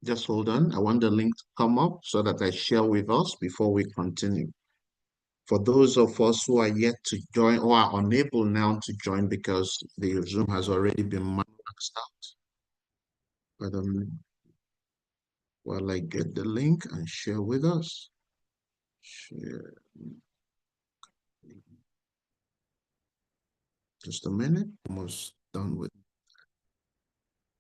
Just hold on. I want the link to come up so that I share with us before we continue. For those of us who are yet to join or are unable now to join because the Zoom has already been maxed out. But while I get the link and share with us, share. Just a minute, almost done with.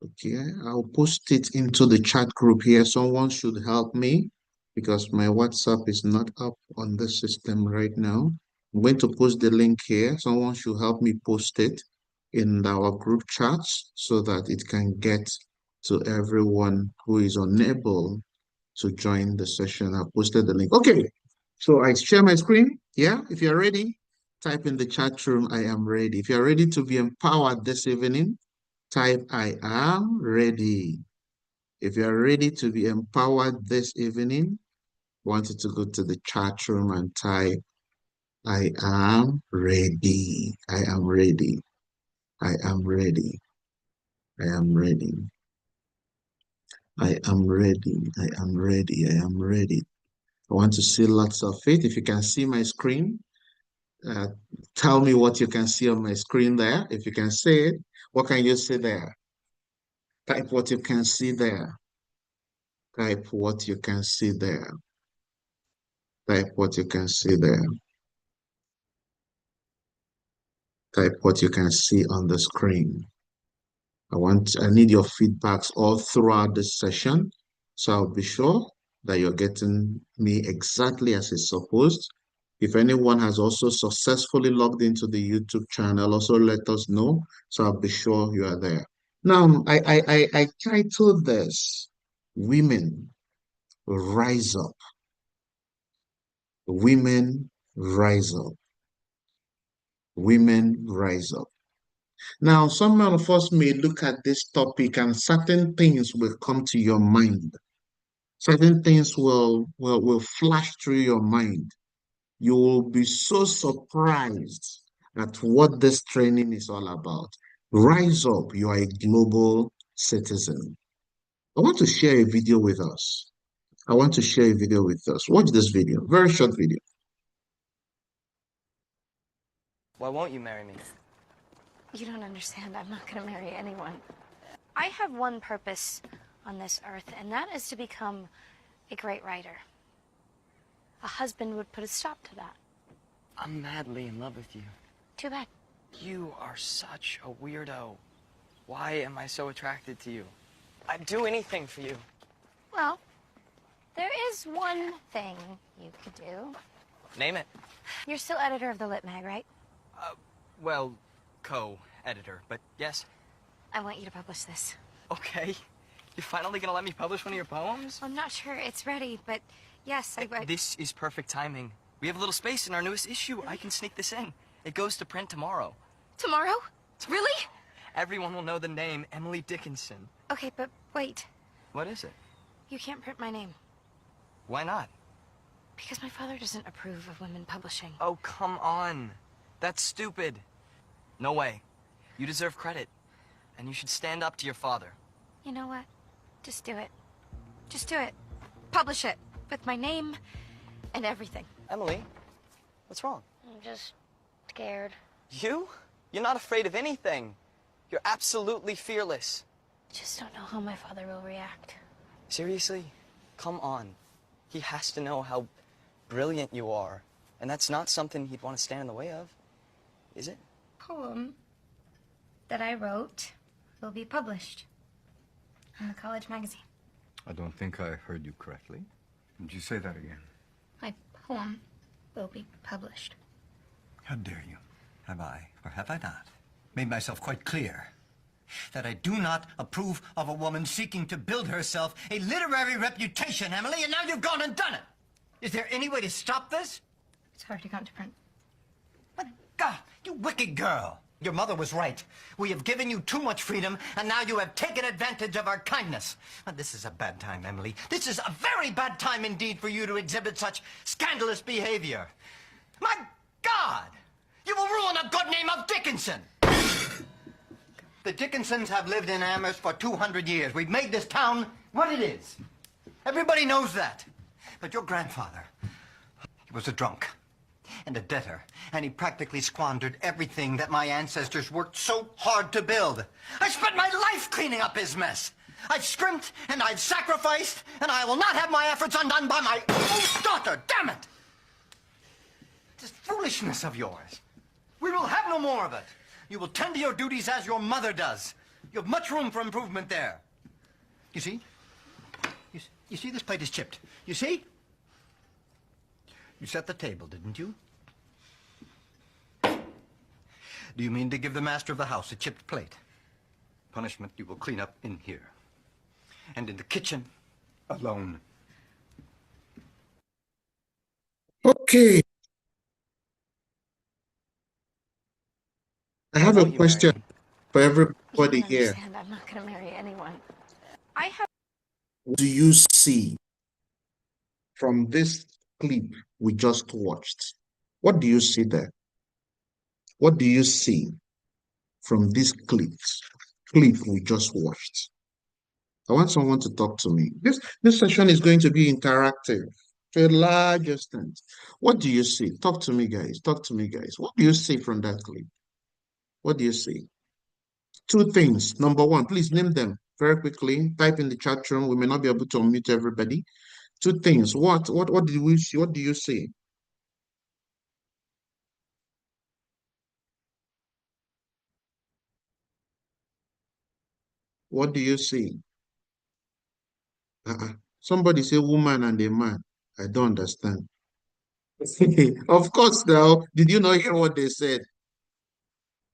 Okay, I'll post it into the chat group here. Someone should help me because my WhatsApp is not up on the system right now. I'm going to post the link here. Someone should help me post it in our group chats so that it can get to everyone who is unable to join the session. I posted the link. Okay, so I share my screen. Yeah, if you're ready, type in the chat room, I am ready. If you're ready to be empowered this evening, type I am ready. If you're ready to be empowered this evening, I want you to go to the chat room and type I am ready. I am ready. I am ready. I am ready. I am ready. I am ready. I am ready. I want to see lots of it. If you can see my screen, uh, tell me what you can see on my screen there. If you can see it, what can you see there? Type what you can see there. Type what you can see there. Type what you can see there. Type what you can see on the screen. I need your feedbacks all throughout this session. So I'll be sure that you're getting me exactly as it's supposed. If anyone has also successfully logged into the YouTube channel, also let us know. So I'll be sure you are there. Now, I titled this, Women Rise Up. Women Rise Up. Women Rise Up. Now, some of us may look at this topic and certain things will come to your mind. Certain things will flash through your mind. You will be so surprised at what this training is all about. Rise up, you are a global citizen. I want to share a video with us. I want to share a video with us. Watch this video, very short video. Why won't you marry me? You don't understand. I'm not going to marry anyone. I have one purpose on this earth, and that is to become a great writer. A husband would put a stop to that. I'm madly in love with you. Too bad. You are such a weirdo. Why am I so attracted to you? I'd do anything for you. Well, there is one thing you could do. Name it. You're still editor of the Lit Mag, right? Well, co-editor, but yes. I want you to publish this. Okay. You're finally gonna let me publish one of your poems? I'm not sure it's ready, but yes, This is perfect timing. We have a little space in our newest issue. Really? I can sneak this in. It goes to print tomorrow. Tomorrow? Really? Everyone will know the name Emily Dickinson. Okay, but wait. What is it? You can't print my name. Why not? Because my father doesn't approve of women publishing. Oh, come on. That's stupid. No way. You deserve credit. And you should stand up to your father. You know what? Just do it. Just do it. Publish it. With my name and everything. Emily, what's wrong? I'm just scared. You? You're not afraid of anything. You're absolutely fearless. Just don't know how my father will react. Seriously? Come on. He has to know how brilliant you are. And that's not something he'd want to stand in the way of. Is it? Poem that I wrote will be published in the college magazine. I don't think I heard you correctly. Would you say that again? My poem will be published. How dare you? Have I, or have I not, made myself quite clear that I do not approve of a woman seeking to build herself a literary reputation, Emily, and now you've gone and done it! Is there any way to stop this? It's already gone to print. What? God, you wicked girl! Your mother was right. We have given you too much freedom, and now you have taken advantage of our kindness. But this is a bad time, Emily. This is a very bad time indeed for you to exhibit such scandalous behavior. My God! You will ruin the good name of Dickinson! The Dickinsons have lived in Amherst for 200 years. We've made this town what it is. Everybody knows that. But your grandfather, he was a drunk and a debtor, and he practically squandered everything that my ancestors worked so hard to build. I spent my life cleaning up his mess. I've scrimped and I've sacrificed, and I will not have my efforts undone by my own daughter. Damn it! This foolishness of yours. We will have no more of it. You will tend to your duties as your mother does. You have much room for improvement there. You see? You see this plate is chipped. You see? You set the table, didn't you? Do you mean to give the master of the house a chipped plate? Punishment you will clean up in here. And in the kitchen, alone. Okay, I Why have a won't you marry question me? for You everybody don't here. understand. I'm not going to marry anyone. I have. What do you see from this clip we just watched? What do you see there? What do you see from this clip we just watched? I want someone to talk to me. This session is going to be interactive to a large extent. What do you see? Talk to me, guys. Talk to me, guys. What do you see from that clip? What do you see? Two things. Number one, please name them very quickly. Type in the chat room. We may not be able to unmute everybody. Two things. What did we see? What do you see? What do you see? Somebody say woman and a man. I don't understand. Of course, now, did you not hear what they said?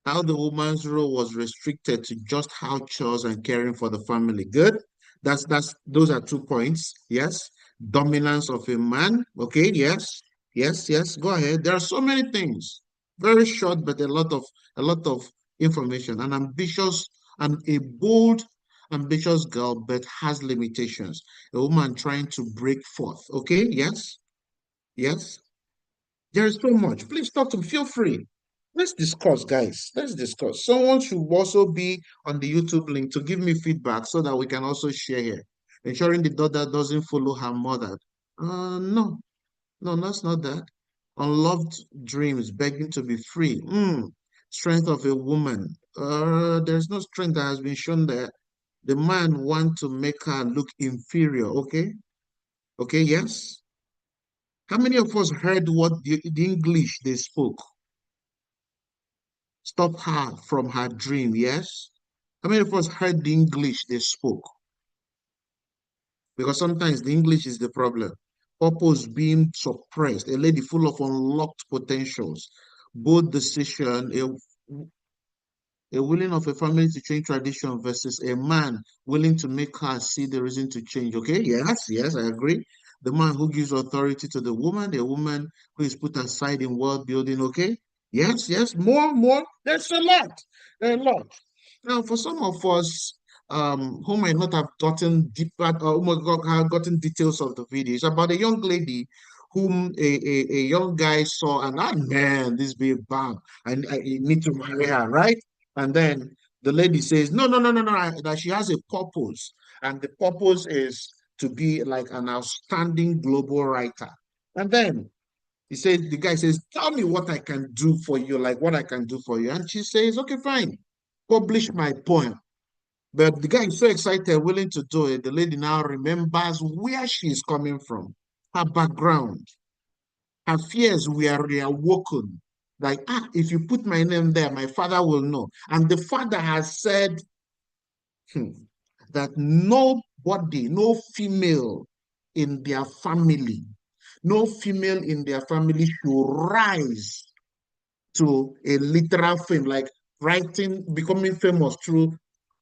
How the woman's role was restricted to just house chores and caring for the family. Good. Those are 2 points. Yes. Dominance of a man. Okay. Yes. Yes. Yes. Go ahead. There are so many things. Very short, but a lot of information. An ambitious and a bold, ambitious girl, but has limitations. A woman trying to break forth. Okay. Yes. Yes. There is so much. Please talk to me. Feel free. Let's discuss, guys. Let's discuss. Someone should also be on the YouTube link to give me feedback so that we can also share here. Ensuring the daughter doesn't follow her mother. No, no, that's not that. Unloved dreams, begging to be free. Strength of a woman. There's no strength that has been shown there. The man want to make her look inferior. Okay, okay, yes. How many of us heard what the English they spoke? Stop her from her dream, yes? How many of us heard the English they spoke? Because sometimes the English is the problem. Purpose being suppressed, a lady full of unlocked potentials, bold decision, a willing of a family to change tradition versus a man willing to make her see the reason to change. Okay, yes, yes, I agree. The man who gives authority to the woman who is put aside in world building. Okay, yes, yes, more. There's a lot, a lot. Now, for some of us who might not have gotten deeper or who might not have gotten details of the video, it's about a young lady whom a young guy saw, and man, this big bam, I need to marry her, right? And then the lady says, no, no, no, no, no, that she has a purpose. And the purpose is to be like an outstanding global writer. And then the guy says, tell me what I can do for you, like what I can do for you. And she says, okay, fine, publish my poem. But the guy is so excited, willing to do it. The lady now remembers where she is coming from, her background, her fears were reawoken. Like, if you put my name there, my father will know. And the father has said hmm, that nobody, no female in their family, no female in their family should rise to a literal fame, like writing, becoming famous through,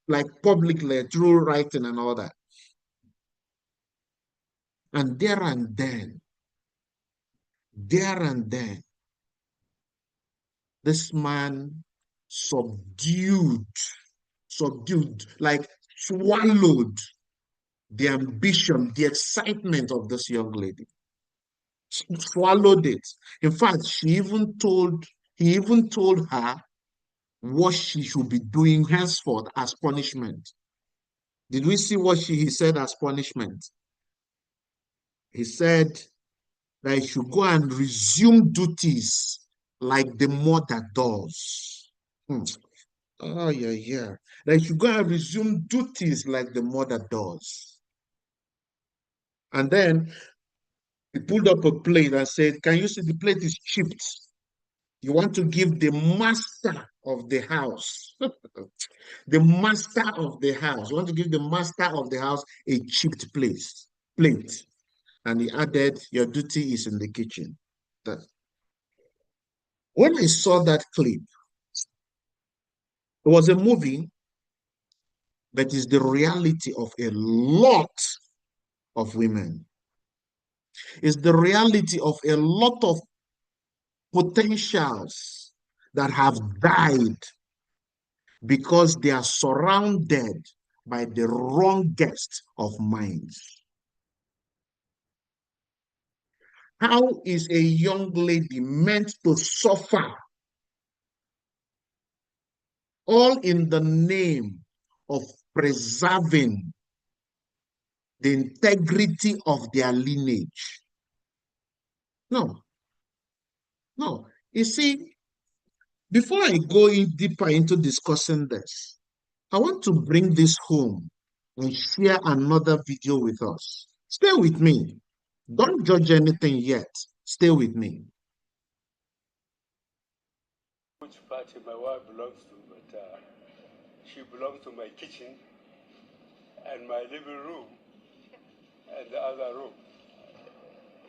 like publicly, through writing and all that. And there and then, this man subdued, like swallowed the ambition, the excitement of this young lady. Swallowed it. In fact, he even told her what she should be doing henceforth as punishment. Did we see what he said as punishment? He said that he should go and resume duties like the mother does. Hmm. Oh, yeah, yeah. That he should go and resume duties like the mother does. And then he pulled up a plate and said, can you see the plate is chipped? You want to give the master of the house, the master of the house, you want to give the master of the house a chipped plate. And he added, your duty is in the kitchen. That, when I saw that clip, it was a movie that is the reality of a lot of women. It's the reality of a lot of potentials that have died because they are surrounded by the wrongest of minds. How is a young lady meant to suffer all in the name of preserving the integrity of their lineage? No, no. You see, before I go in deeper into discussing this, I want to bring this home and share another video with us. Stay with me. Don't judge anything yet. Stay with me. Which party my wife belongs to, but she belongs to my kitchen and my living room and the other room.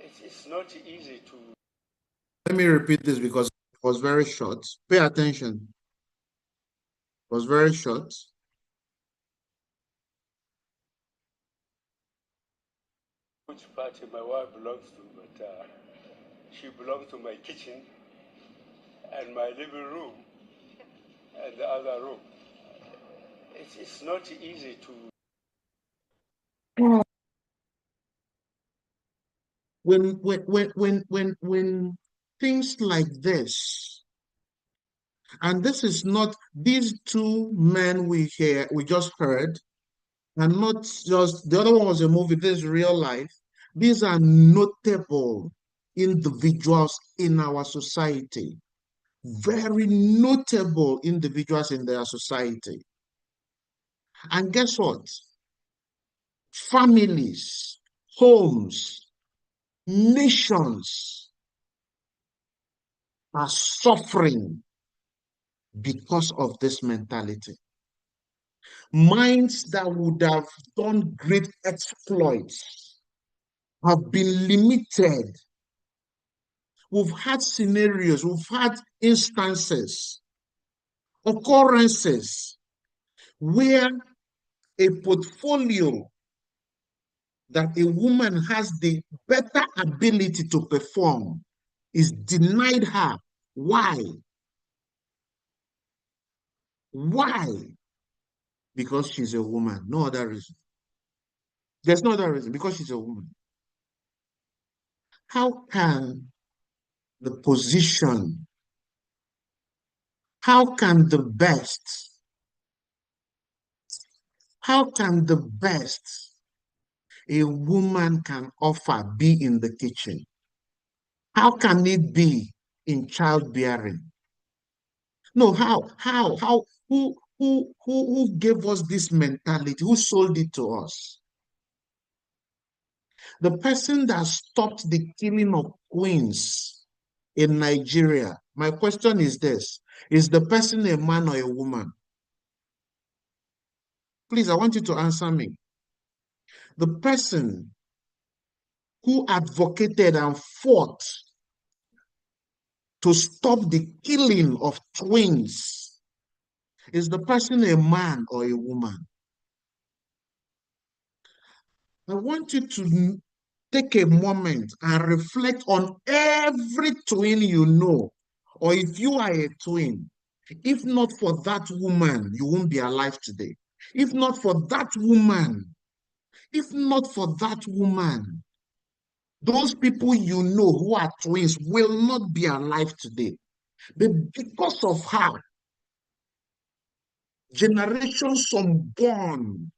It's not easy to. Let me repeat this because it was very short. Pay attention. It was very short. Which party my wife belongs to, but she belongs to my kitchen and my living room and the other room. It's not easy to. When things like this, and this is not these two men we just heard, and not just the other one was a movie, this is real life. These are notable individuals in our society, very notable individuals in their society. And guess what? Families, homes, nations are suffering because of this mentality. Minds that would have done great exploits have been limited. We've had scenarios, we've had instances, occurrences where a portfolio that a woman has the better ability to perform is denied her. Why? Why? Because she's a woman. No other reason. There's no other reason. Because she's a woman. How can the position, how can the best, how can the best a woman can offer be in the kitchen? How can it be in childbearing? No, who gave us this mentality? Who sold it to us? The person that stopped the killing of queens in Nigeria. My question is this: is the person a man or a woman? Please, I want you to answer me. The person who advocated and fought to stop the killing of twins, is the person a man or a woman? I want you to take a moment and reflect on every twin you know, or if you are a twin. If not for that woman, you won't be alive today. If not for that woman, if not for that woman, those people you know who are twins will not be alive today. But because of her, Generations unborn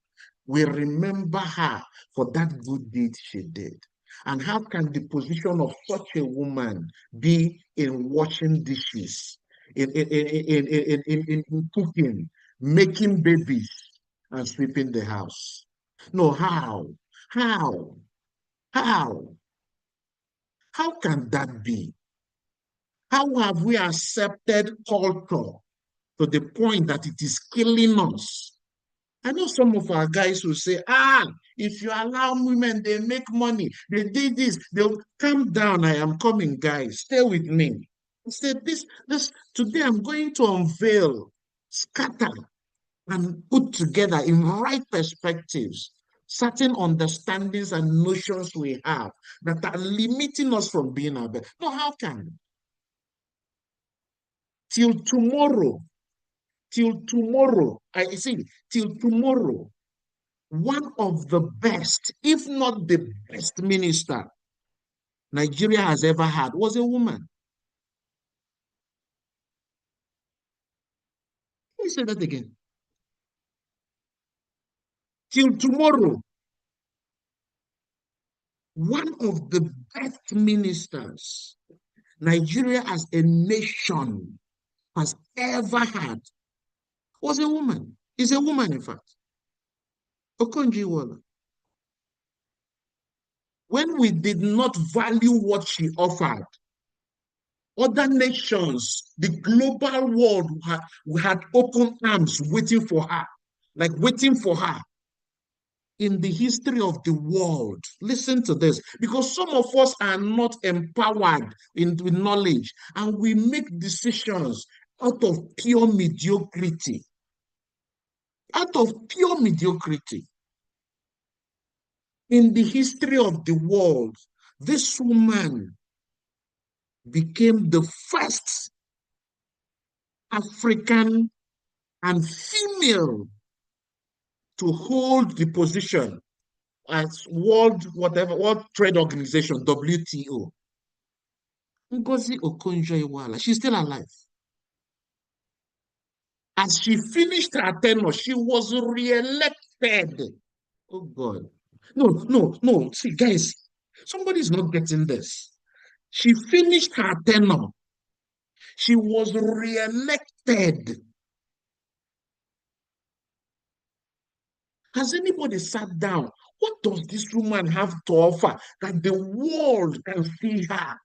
will remember her for that good deed she did. And how can the position of such a woman be in washing dishes, in cooking, making babies, and sweeping the house? No, how? How? How? How can that be? How have we accepted culture to the point that it is killing us? I know some of our guys will say, if you allow women, they make money. They did this. They'll calm down. I am coming, guys. Stay with me. I said, today I'm going to unveil, scatter, and put together in right perspectives certain understandings and notions we have that are limiting us from being our best. No, how can? Till tomorrow, I see, till tomorrow, one of the best, if not the best minister Nigeria has ever had was a woman. Let me say that again. Till tomorrow, one of the best ministers Nigeria as a nation has ever had was a woman. Is a woman, in fact. Okonjo-Iweala. When we did not value what she offered, other nations, the global world had open arms waiting for her, like waiting for her. In the history of the world, listen to this, because some of us are not empowered with knowledge and we make decisions out of pure mediocrity. Out of pure mediocrity. In the history of the world, this woman became the first African and female to hold the position as World Trade Organization, WTO. Ngozi Okonjo-Iweala, she's still alive. As she finished her tenure, she was re-elected. Oh God. No. See, guys, somebody's not getting this. She finished her tenure. She was re-elected. Has anybody sat down? What does this woman have to offer that the world can see her?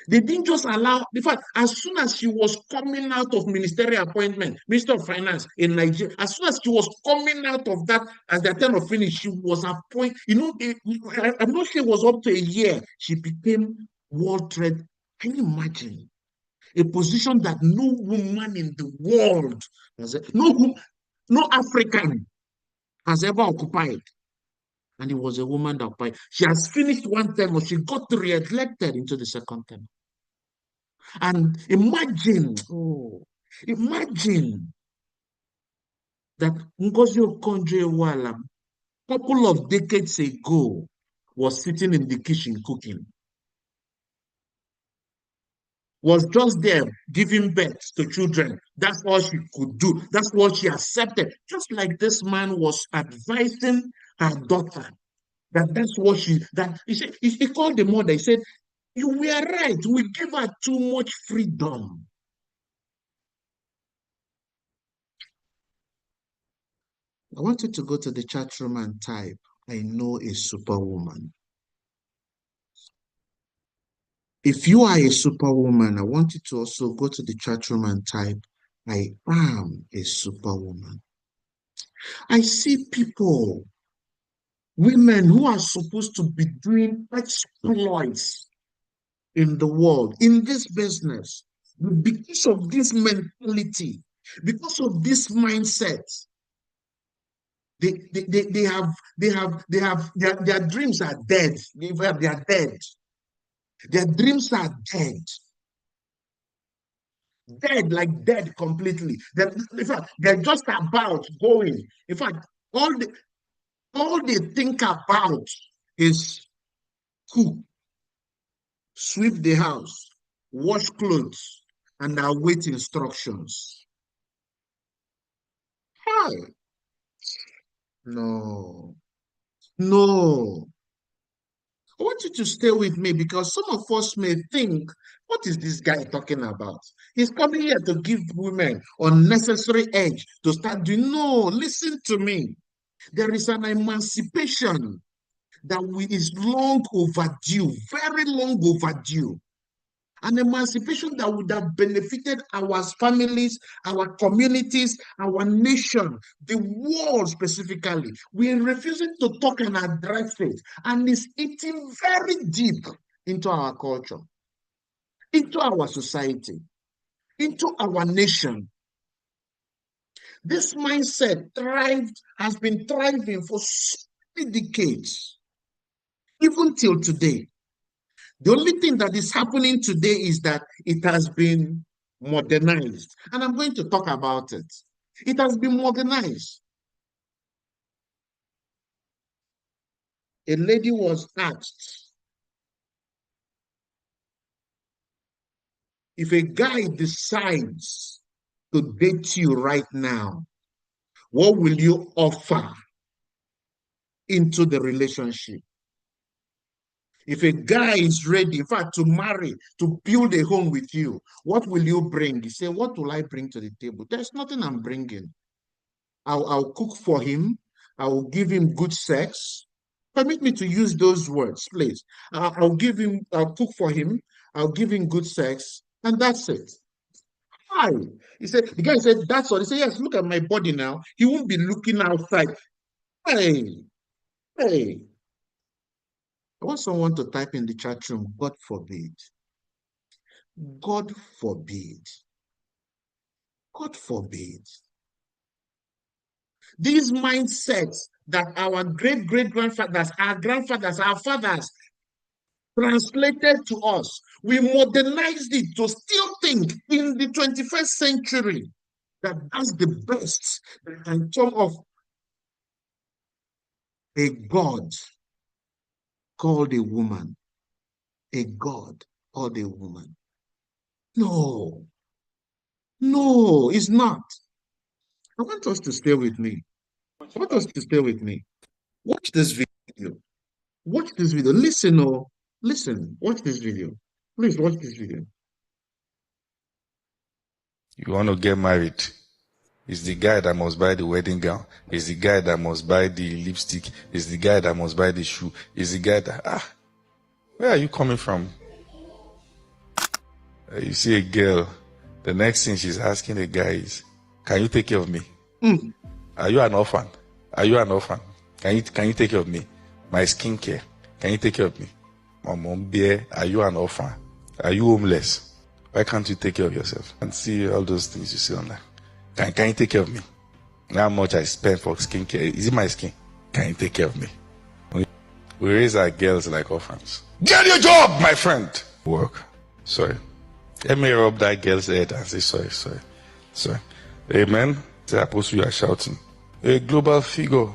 They didn't just allow, in fact, as soon as she was coming out of ministerial appointment, Minister of Finance in Nigeria, as soon as she was coming out of that, as the term of finish, she was appointed. I'm not sure it was up to a year. She became World Trade. Can you imagine? A position that no woman in the world, no African has ever occupied. And it was a woman that occupied. She has finished one term, but she got re-elected into the second term. And imagine that Ngozi Okonjo-Iweala, couple of decades ago, was sitting in the kitchen cooking, was just there giving birth to children. That's all she could do. That's what she accepted. Just like this man was advising her daughter that's what he said, he called the mother, he said, you were right, we give her too much freedom. I want you to go to the chat room and type, I know a superwoman. If you are a superwoman, I want you to also go to the chat room and type, I am a superwoman. I see people, women who are supposed to be doing exploits in the world, in this business, because of this mentality, because of this mindset, their dreams are dead. They are dead. Their dreams are dead. Dead, like dead completely. In fact, they're just about going. In fact, all they think about is cook, sweep the house, wash clothes, and await instructions. Hi. No, no. I want you to stay with me because some of us may think, what is this guy talking about? He's coming here to give women unnecessary edge to start doing. No, listen to me. There is an emancipation that is long overdue, very long overdue. An emancipation that would have benefited our families, our communities, our nation, the world specifically. We are refusing to talk and address it, and it's eating very deep into our culture, into our society, into our nation. This mindset has been thriving for so many decades, even till today. The only thing that is happening today is that it has been modernized. And I'm going to talk about it. It has been modernized. A lady was asked, if a guy decides to date you right now, what will you offer into the relationship? If a guy is ready, in fact, to marry, to build a home with you, what will you bring? He said, what will I bring to the table? There's nothing I'm bringing. I'll cook for him. I will give him good sex. Permit me to use those words, please. I'll cook for him. I'll give him good sex. And that's it. Hi. The guy said, that's all. He said, yes, look at my body now. He won't be looking outside. Hey, hey. I want someone to type in the chat room, God forbid. God forbid. God forbid. These mindsets that our great grandfathers, our grandfathers, our fathers translated to us, we modernized it to still think in the 21st century that that's the best that can come of a God called a woman. A God called a woman. No, no, it's not. I want us to stay with me. I want us to stay with me. Watch this video. Watch this video. Listen, oh, listen. Watch this video. Please watch this video. You want to get married. It's the guy that must buy the wedding gown. It's the guy that must buy the lipstick. It's the guy that must buy the shoe. It's the guy that, where are you coming from? You see a girl, the next thing she's asking the guy is, can you take care of me? Mm. Are you an orphan? Are you an orphan? Can you take care of me? My skincare. Can you take care of me? Mom, beer, are you an orphan? Are you homeless? Why can't you take care of yourself? And see all those things you see online. Can you take care of me? How much I spend for skincare? Is it my skin? Can you take care of me? We raise our girls like orphans. Get your job, my friend! Work. Sorry. Let me rub that girl's head and say sorry. Amen. The apostle, you are shouting. A global figure.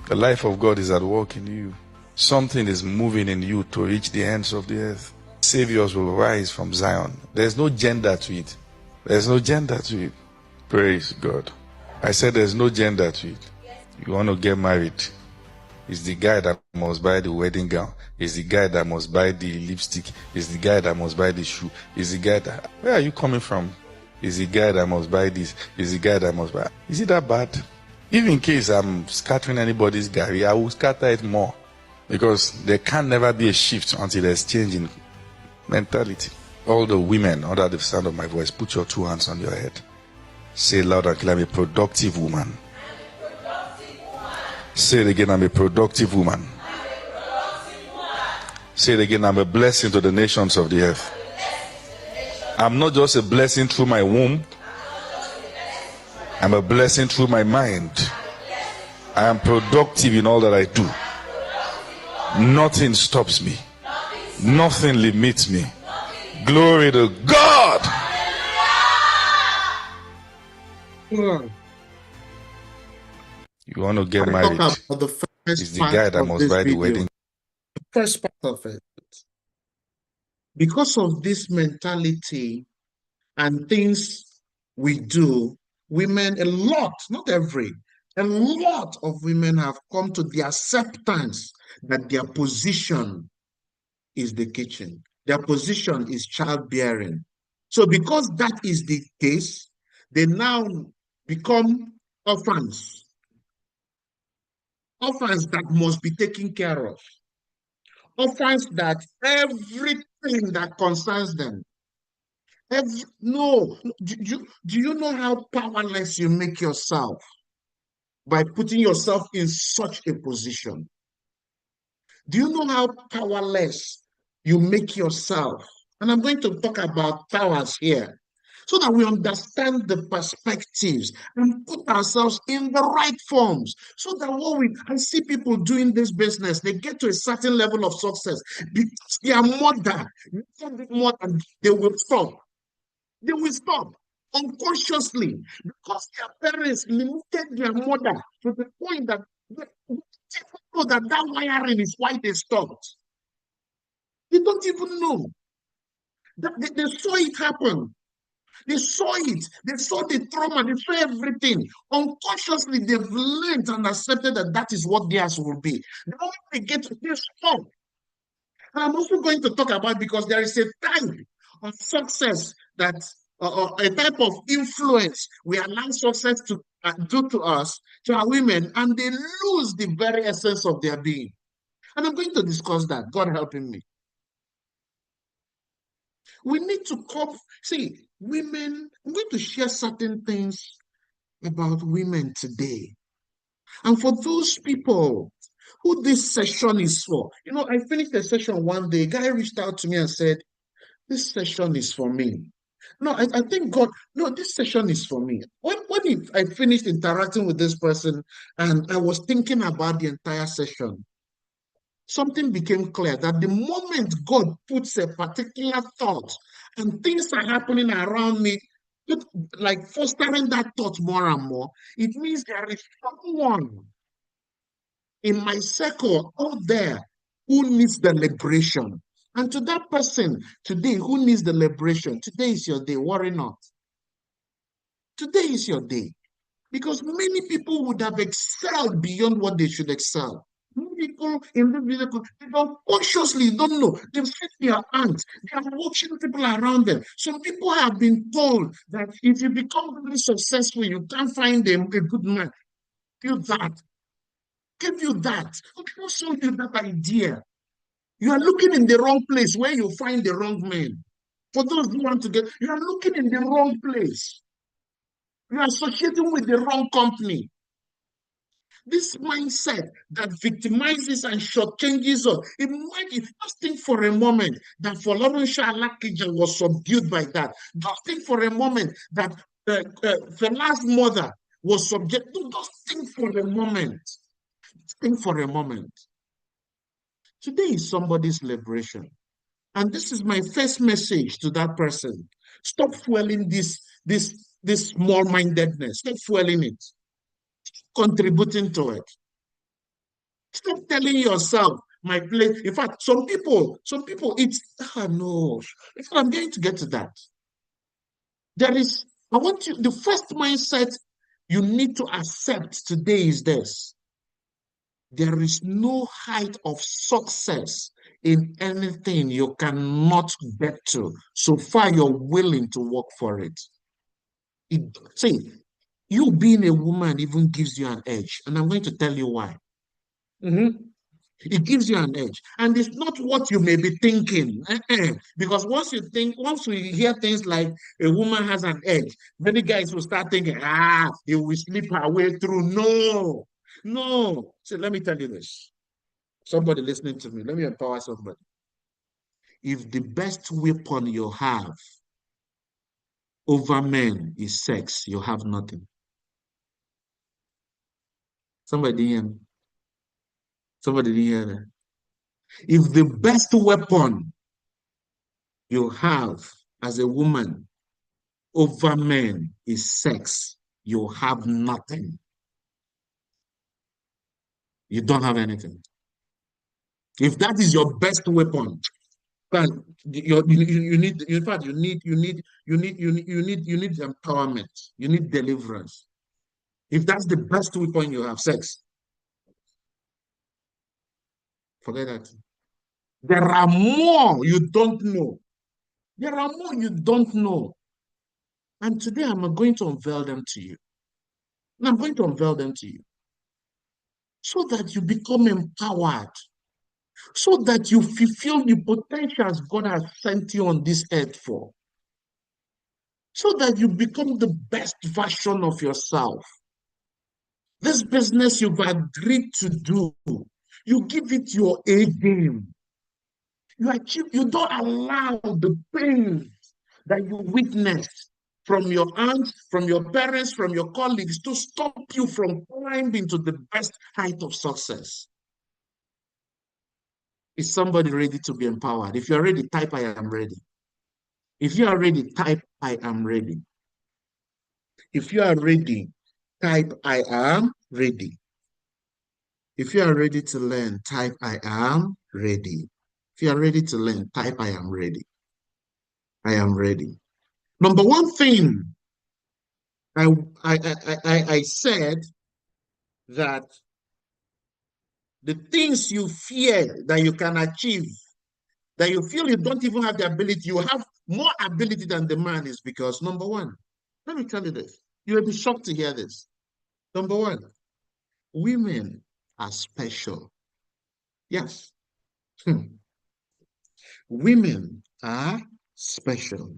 The life of God is at work in you. Something is moving in you to reach the ends of the earth. Saviors will rise from Zion. There's no gender to it. There's no gender to it. Praise God. I said there's no gender to it. You want to get married. It's the guy that must buy the wedding gown. It's the guy that must buy the lipstick. It's the guy that must buy the shoe. It's the guy that... Where are you coming from? It's the guy that must buy this. It's the guy that must buy... Is it that bad? If in case I'm scattering anybody's Gary, I will scatter it more. Because there can never be a shift until there's change in mentality. All the women under the sound of my voice, put your two hands on your head. Say loud and clear, I'm a productive woman. Say it again, I'm a productive woman. Say it again, I'm a blessing to the nations of the earth. I'm not just a blessing through my womb. I'm a blessing through my mind. I am productive in all that I do. Nothing stops me. Nothing limits me. Glory to God. Mm. You want to get I married. talk about the It's first the part guy that of must this buy the video. wedding. The first part of it. Because of this mentality and things we do, women, a lot, not every, A lot of women have come to the acceptance that their position is the kitchen. Their position is childbearing. So because that is the case, they now become orphans, orphans that must be taken care of, orphans that everything that concerns them. No, do you know how powerless you make yourself by putting yourself in such a position? Do you know how powerless you make yourself? And I'm going to talk about powers here so that we understand the perspectives and put ourselves in the right forms. So that I see people doing this business, they get to a certain level of success because their mother, more than they will stop. They will stop unconsciously because their parents limited their mother to the point that they know that wiring is why they stopped. They don't even know. They saw it happen. They saw it. They saw the trauma. They saw everything. Unconsciously, they've learned and accepted that that is what theirs will be. The moment they get to this stop. And I'm also going to talk about because there is a type of success that, or a type of influence we allow success to do to us, to our women, and they lose the very essence of their being. And I'm going to discuss that. God helping me. We need to come, see, women, I'm going to share certain things about women today. And for those people who this session is for, I finished the session one day, a guy reached out to me and said, this session is for me. No, I think God, no, this session is for me. I finished interacting with this person and I was thinking about the entire session, something became clear that the moment God puts a particular thought and things are happening around me, like fostering that thought more and more, it means there is someone in my circle out there who needs the liberation. And to that person today who needs the liberation, today is your day. Worry not. Today is your day. Because many people would have excelled beyond what they should excel. Many people in this video, they don't consciously don't know. They've set their hands. They are watching people around them. Some people have been told that if you become really successful, you can't find a good man. Give that. Give you that. Who sold you that idea? You are looking in the wrong place where you find the wrong man. For those who want to get, you are looking in the wrong place. You are associating with the wrong company. This mindset that victimizes and shortchanges us. Imagine, just think for a moment that Folorunsho Alakija was subdued by that. Just think for a moment that Fela's mother was subject to. Just think for a moment. Think for a moment. Today is somebody's liberation. And this is my first message to that person. Stop fueling this small-mindedness. Stop fueling it. Contributing to it. Stop telling yourself my place. In fact, some people, it's no. I'm going to get to that. I want you, the first mindset you need to accept today is this. There is no height of success in anything you cannot get to, so far you're willing to work for it. See, you being a woman even gives you an edge, and I'm going to tell you why. It gives you an edge. And it's not what you may be thinking. Because once we hear things like a woman has an edge, many guys will start thinking, it will slip her way through. No, no. So let me tell you this. Somebody listening to me, let me empower somebody. If the best weapon you have over men is sex, you have nothing. Somebody didn't hear me. Somebody didn't hear that. If the best weapon you have as a woman over men is sex, you have nothing. You don't have anything. If that is your best weapon, then you need, in fact, you need empowerment. You need deliverance. If that's the best weapon you have, sex, forget that. There are more you don't know. There are more you don't know. And today I'm going to unveil them to you. And I'm going to unveil them to you so that you become empowered, so that you fulfill the potentials God has sent you on this earth for, so that you become the best version of yourself. This business you've agreed to do, you give it your A game. You don't allow the pain that you witness from your aunts, from your parents, from your colleagues to stop you from climbing to the best height of success. Is somebody ready to be empowered? If you're ready, type I am ready. If you are ready, type I am ready. If you are ready, type I am ready. If you are ready to learn, type I am ready. If you are ready to learn, type I am ready. I am ready. Number one thing I I said that the things you fear that you can achieve, that you feel you don't even have the ability, you have more ability than the man is because number one, let me tell you this. You will be shocked to hear this. Number one, women are special. Yes. Women are special.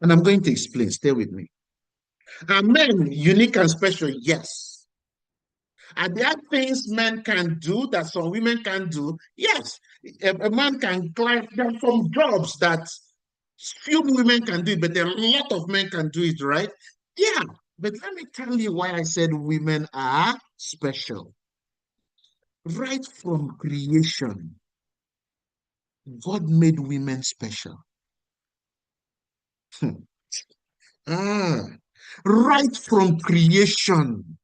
And I'm going to explain. Stay with me. Are men unique and special? Yes. Are there things men can do that some women can do? Yes. A man can climb. There are some jobs that few women can do it, but there are a lot of men can do it, right? Yeah. But let me tell you why I said women are special. Right from creation, God made women special. Ah, right from creation,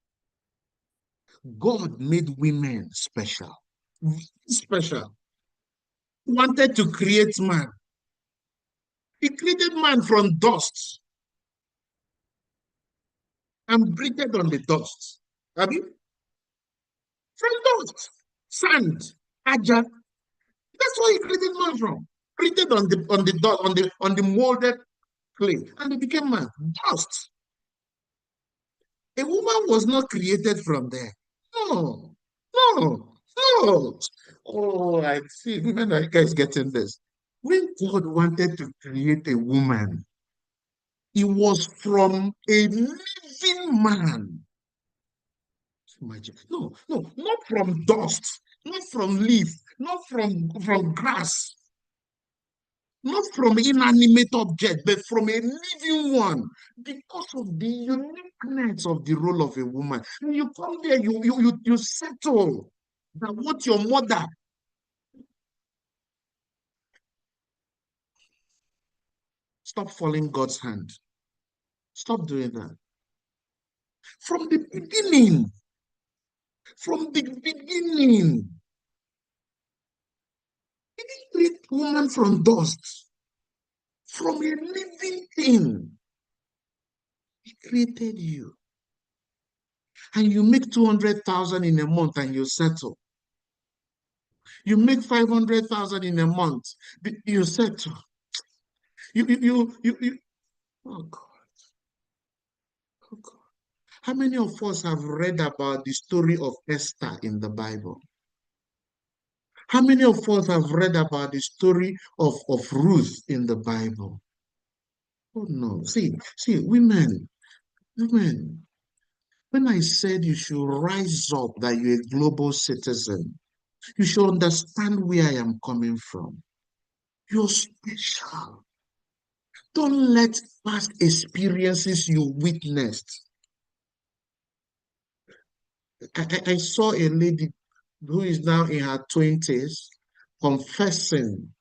God made women special. Special. He wanted to create man. He created man from dust and breathed on the dust. Have you? From dust, sand, aja. That's why he created man from. Created on the dust, on the molded clay, and he became man. Dust. A woman was not created from there. No, no, no. Oh, I see. Women are you guys getting this? When God wanted to create a woman, it was from a living man. Imagine. No, no, not from dust, not from leaf, not from grass, not from inanimate object, but from a living one, because of the uniqueness of the role of a woman. When you come there, you settle that what your mother. Stop following God's hand. Stop doing that. From the beginning, from the beginning, he didn't create woman from dust, from a living thing. He created you. And you make 200,000 in a month and you settle. You make 500,000 in a month, you settle. You oh God, oh God. How many of us have read about the story of Esther in the Bible? How many of us have read about the story of Ruth in the Bible? Oh no. See, women, when I said you should rise up that you're a global citizen, you should understand where I am coming from. You're special. Don't let past experiences you witnessed. I saw a lady who is now in her 20s confessing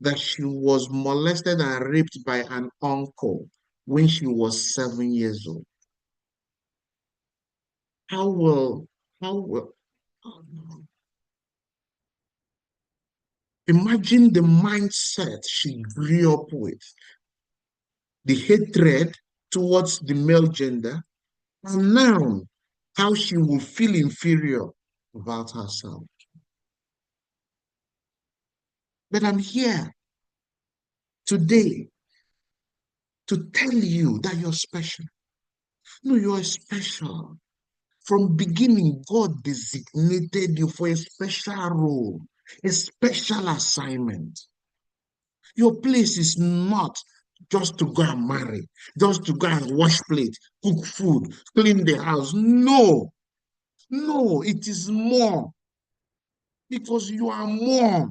that she was molested and raped by an uncle when she was 7 years old. How will, how will, oh no. Imagine the mindset she grew up with, the hatred towards the male gender, And now, how she will feel inferior about herself. But I'm here today to tell you that you're special. No, you're special. From beginning, God designated you for a special role, a special assignment. Your place is not just to go and marry, just to go and wash plate, cook food, clean the house. No, no, it is more because you are more.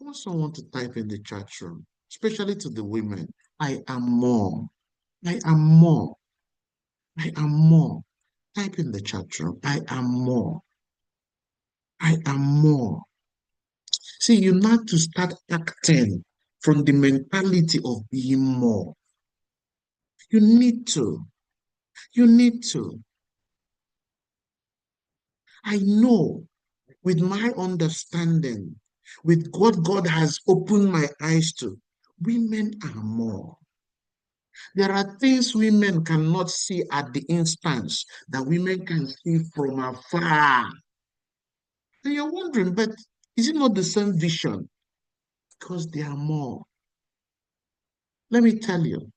I want someone to type in the chat room, especially to the women. I am more. I am more. I am more. Type in the chat room. I am more. I am more. See, you need to start acting from the mentality of being more. You need to. You need to. I know with my understanding, with what God has opened my eyes to, women are more. There are things women cannot see at the instance that women can see from afar. And you're wondering, but is it not the same vision? Because they are more. Let me tell you,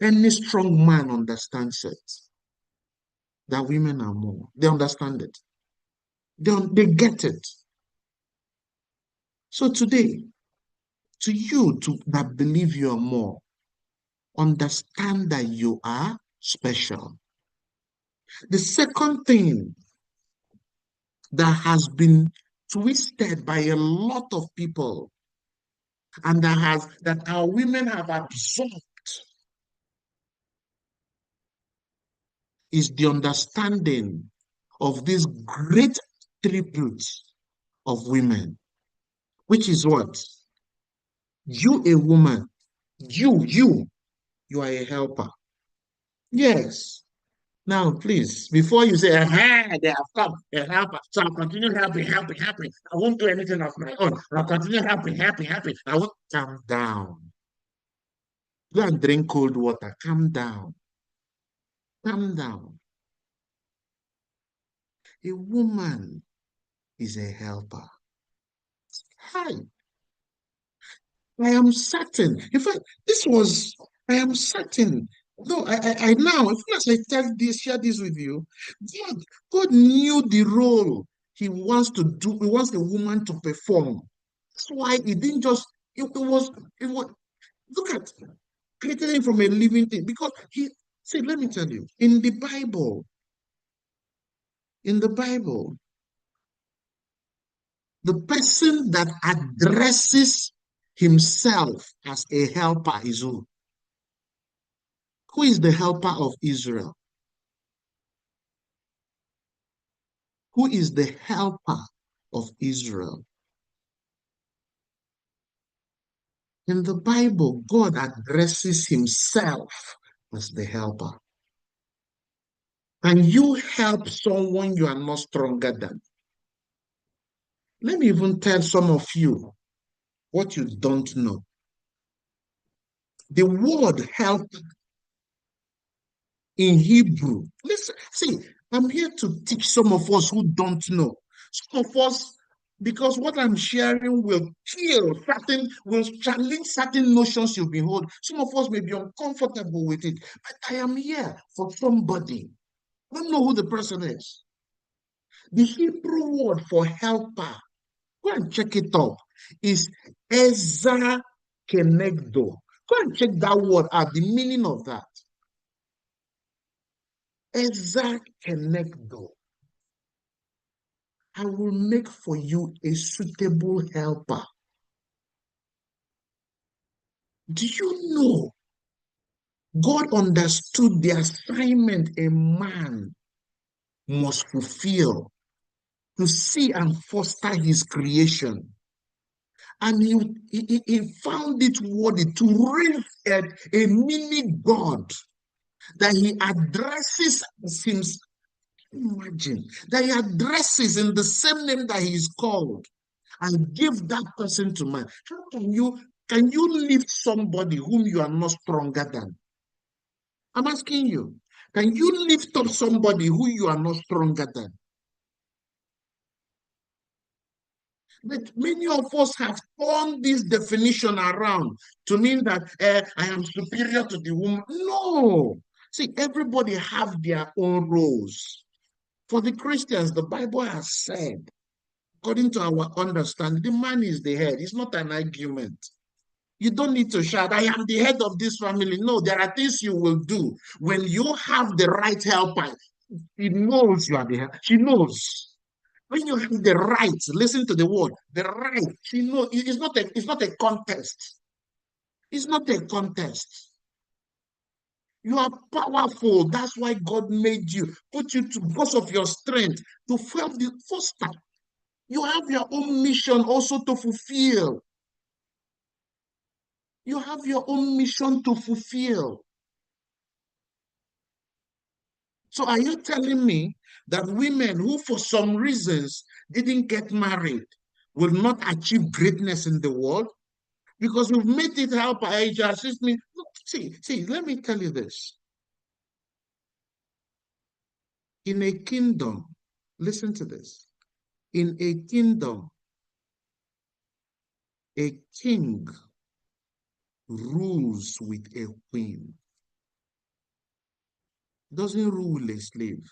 any strong man understands it, that women are more. They understand it. They get it. So today, to you that believe you are more, understand that you are special. The second thing that has been twisted by a lot of people and that our women have absorbed is the understanding of these great tributes of women, which is what? You, a woman, you are a helper. Yes. Now, please, before you say, aha, they have come, a helper. So I'll continue helping. I won't do anything of my own. I'll continue helping. I won't calm down. Go and drink cold water. Calm down. Calm down. A woman is a helper. Hi. I am certain. In fact, I am certain. No, I now, as soon as I share this with you, God, God knew the role He wants to do, He wants the woman to perform. That's why He didn't just, it was, look at, created him from a living thing. Because see, let me tell you, in the Bible, the person that addresses himself as a helper is who? Who is the helper of Israel? Who is the helper of Israel? In the Bible, God addresses himself as the helper. And you help someone you are not stronger than. Let me even tell some of you what you don't know. The word help in Hebrew. Listen, see, I'm here to teach some of us who don't know. Some of us, because what I'm sharing will will challenge certain notions you've been holding. Some of us may be uncomfortable with it, but I am here for somebody. I don't know who the person is. The Hebrew word for helper, go and check it up, is Eza Kenegdo. Go and check that word out, the meaning of that. Eza Kenegdo. I will make for you a suitable helper. Do you know God understood the assignment a man must fulfill to see and foster his creation? And he found it worthy to raise a mini God that he addresses as himself. Imagine that he addresses in the same name that he is called and give that person to man. How can you lift somebody whom you are not stronger than? I'm asking you, can you lift up somebody who you are not stronger than? But many of us have turned this definition around to mean that I am superior to the woman. No. See, everybody have their own roles. For the Christians, the Bible has said, according to our understanding, the man is the head. It's not an argument. You don't need to shout, I am the head of this family. No, there are things you will do. When you have the right helper, he knows you are the head. She knows. When you have the right, listen to the word, the right. She knows it's not a contest. It's not a contest. You are powerful. That's why God made you, put you to, because of your strength, to help the foster. You have your own mission also to fulfill. You have your own mission to fulfill. So are you telling me that women who for some reasons didn't get married will not achieve greatness in the world? Because we've made it help age assist me. Look, see, let me tell you this. In a kingdom, listen to this. In a kingdom, a king rules with a queen, doesn't rule a slave.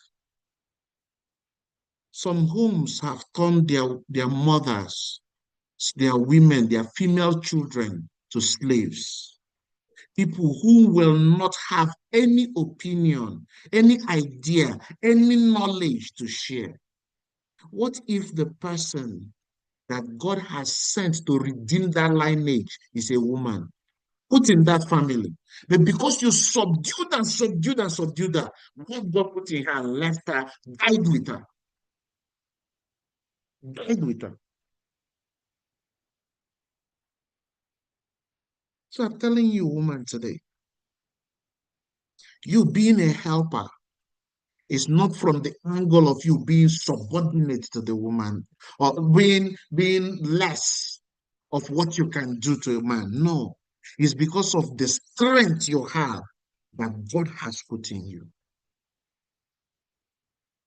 Some homes have turned their mothers, their women, their female children to slaves. People who will not have any opinion, any idea, any knowledge to share. What if the person that God has sent to redeem that lineage is a woman? Put in that family. But because you subdued and subdued and subdued her, what God put in her and left her, died with her. Died with her. So I'm telling you, woman, today, you being a helper is not from the angle of you being subordinate to the woman or being less of what you can do to a man. No, it's because of the strength you have that God has put in you.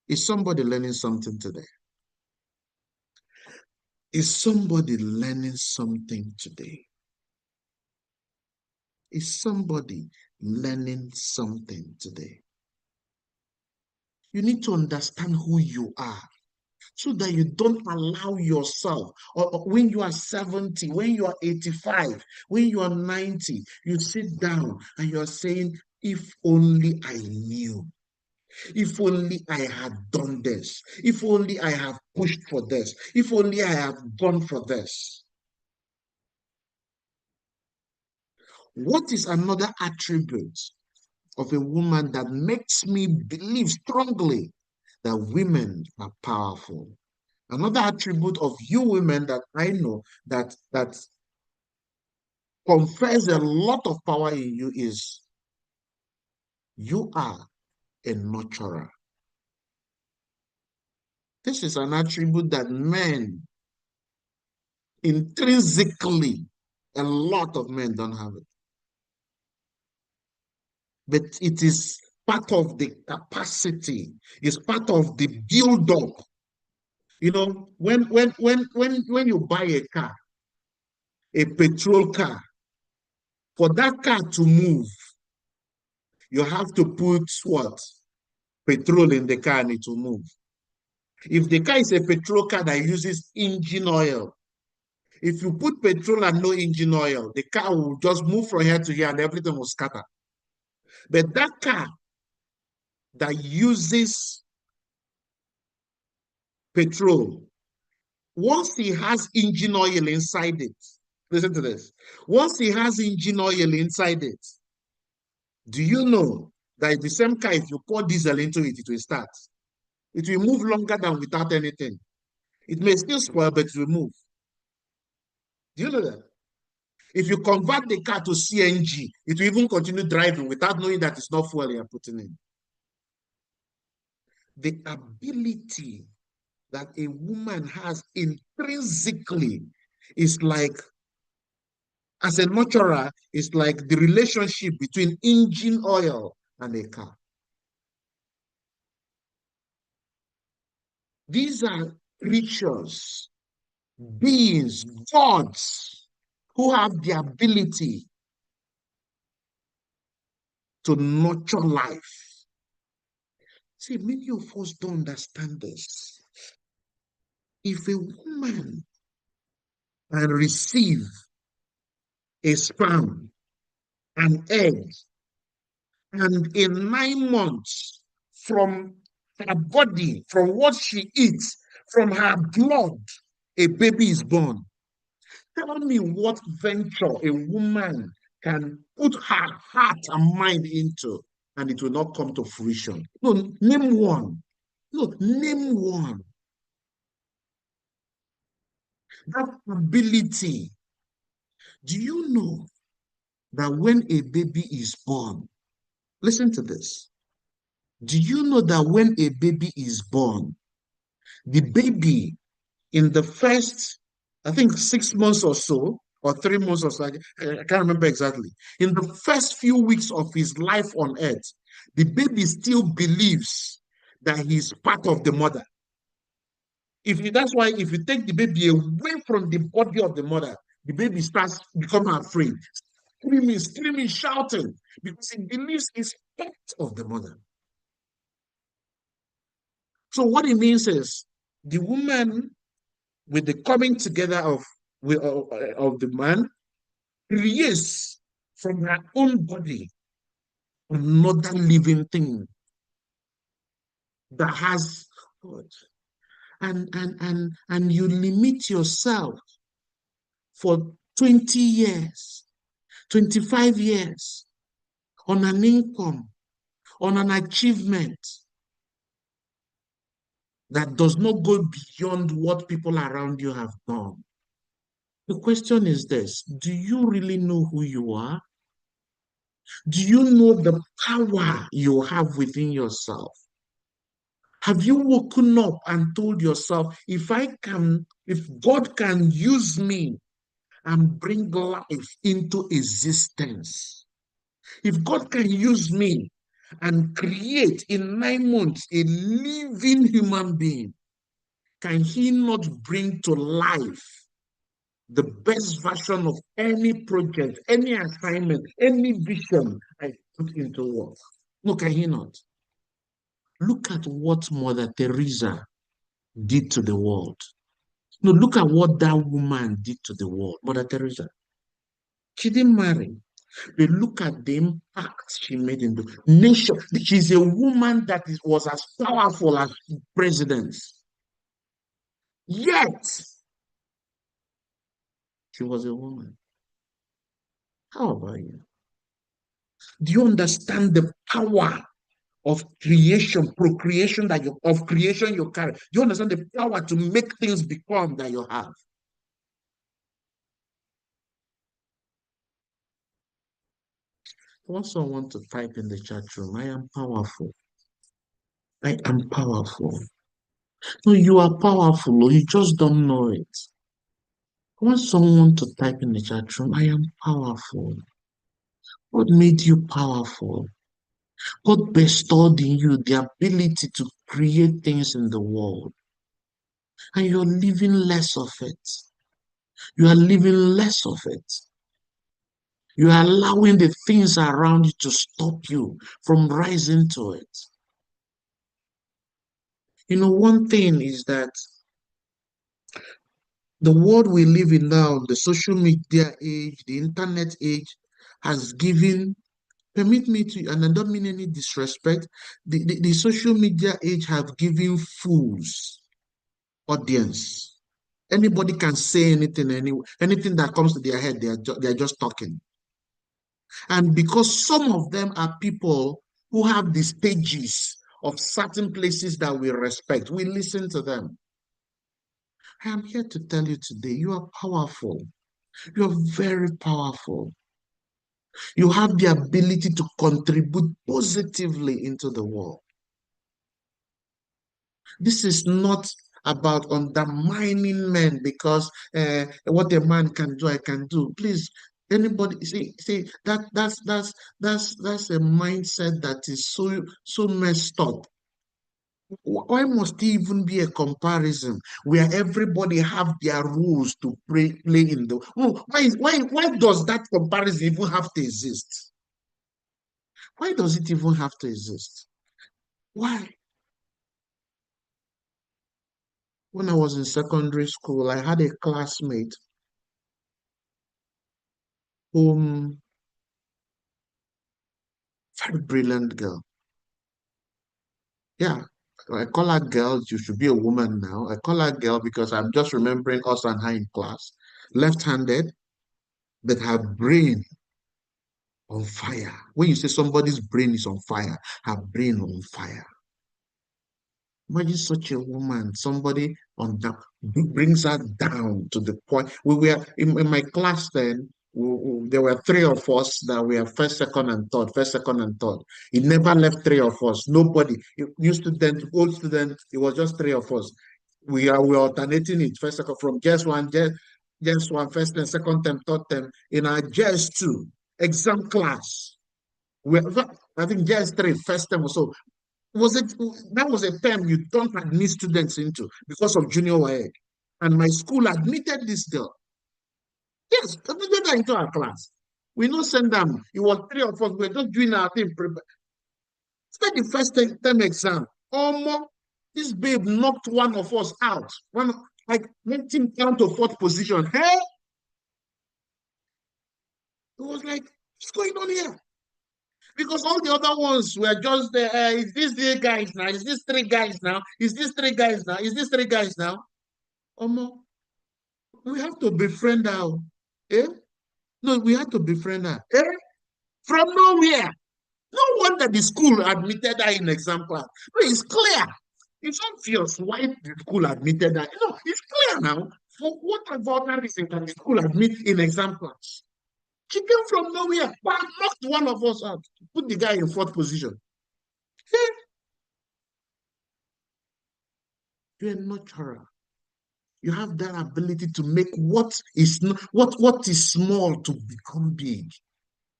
Is somebody learning something today? Is somebody learning something today? Is somebody learning something today? You need to understand who you are so that you don't allow yourself, or when you are 70, when you are 85, when you are 90, you sit down and you are saying, if only I knew, if only I had done this, if only I have pushed for this, if only I have gone for this. What is another attribute of a woman that makes me believe strongly that women are powerful? Another attribute of you women that I know that confers a lot of power in you is you are a nurturer. This is an attribute that men intrinsically, a lot of men don't have it. But it is part of the capacity, it's part of the build-up. You know, when you buy a car, a petrol car, for that car to move, you have to put what? Petrol in the car and it will move. If the car is a petrol car that uses engine oil, if you put petrol and no engine oil, the car will just move from here to here and everything will scatter. But that car that uses petrol, once it has engine oil inside it, listen to this. Once it has engine oil inside it, do you know that the same car, if you pour diesel into it, it will start? It will move longer than without anything. It may still spoil, but it will move. Do you know that? If you convert the car to CNG, it will even continue driving without knowing that it's not fuel you're putting in. The ability that a woman has intrinsically is like, as a nurturer, it's like the relationship between engine oil and a car. These are creatures, beings, gods, who have the ability to nurture life. See, many of us don't understand this. If a woman can receive a sperm, an egg, and in 9 months from her body, from what she eats, from her blood, a baby is born. Tell me what venture a woman can put her heart and mind into, and it will not come to fruition. No, name one. No, name one. That ability. Do you know that when a baby is born, listen to this. Do you know that when a baby is born, the baby in the first, I think 6 months or so, or 3 months or so, I can't remember exactly. In the first few weeks of his life on earth, the baby still believes that he's part of the mother. That's why if you take the baby away from the body of the mother, the baby starts becoming afraid, screaming, shouting, because he believes he's part of the mother. So what it means is the woman, with the coming together of the man, creates from her own body another living thing that has God. And you limit yourself for 20 years, 25 years on an income, on an achievement that does not go beyond what people around you have done. The question is this: do you really know who you are? Do you know the power you have within yourself? Have you woken up and told yourself, if God can use me and bring life into existence, if God can use me and create in 9 months a living human being, can He not bring to life the best version of any project, any assignment, any vision I put into work? No, can He not? Look at what Mother Teresa did to the world. No, look at what that woman did to the world, Mother Teresa. She didn't marry. But look at the impact she made in the nation. She's a woman that was as powerful as presidents. Yet, she was a woman. How about you? Do you understand the power of creation, procreation of creation you carry? Do you understand the power to make things become that you have? I want someone to type in the chat room, I am powerful. I am powerful. No, you are powerful, or you just don't know it. I want someone to type in the chat room, I am powerful. What made you powerful? What bestowed in you the ability to create things in the world? And you're living less of it. You are living less of it. You are allowing the things around you to stop you from rising to it. You know, one thing is that the world we live in now, the social media age, the internet age, has given, permit me to, and I don't mean any disrespect, the social media age have given fools audience. Anybody can say anything, anything that comes to their head, they are just talking. And because some of them are people who have the stages of certain places that we respect, we listen to them. I am here to tell you today, you are powerful. You are very powerful. You have the ability to contribute positively into the world. This is not about undermining men because what a man can do, I can do. Please, Anybody see that's a mindset that is so messed up. Why must it even be a comparison where everybody have their rules to play in the? Oh, why does that comparison even have to exist? Why does it even have to exist? Why? When I was in secondary school, I had a classmate whom very brilliant girl. Yeah, I call her girl. You should be a woman now. I call her girl because I'm just remembering us and her in class. Left-handed, but her brain on fire. When you say somebody's brain is on fire, her brain on fire. Imagine such a woman, somebody on that brings her down to the point. We were in my class then. There were three of us that were first, second, and third. First, second, and third. It never left three of us. Nobody. New student, old student. It was just three of us. We are alternating it. First, second, from just one, first term, second term, third term. In our just two exam class. I think just three, first term or so. That was a term you don't admit students into because of junior YA. And my school admitted this girl. Yes, admitted her into our class. We not send them. It was three of us. We were just doing our thing. Spent the first term exam. Almost this babe knocked one of us out. Like made him down to fourth position. Hey, it was like, what's going on here? Because all the other ones were just there. Is this three guys now? Is this three guys now? Is this three guys now? Is this three guys now? Omo, we have to befriend her. Eh? No, we have to befriend her. Eh? From nowhere. No wonder the school admitted her in exam class. No, it's clear. It's obvious why the school admitted her. No, it's clear now. For what other reason can the school admit in exam class? She came from nowhere, but knocked one of us out, put the guy in fourth position. Eh? You're a nurturer. You have that ability to make what is small to become big.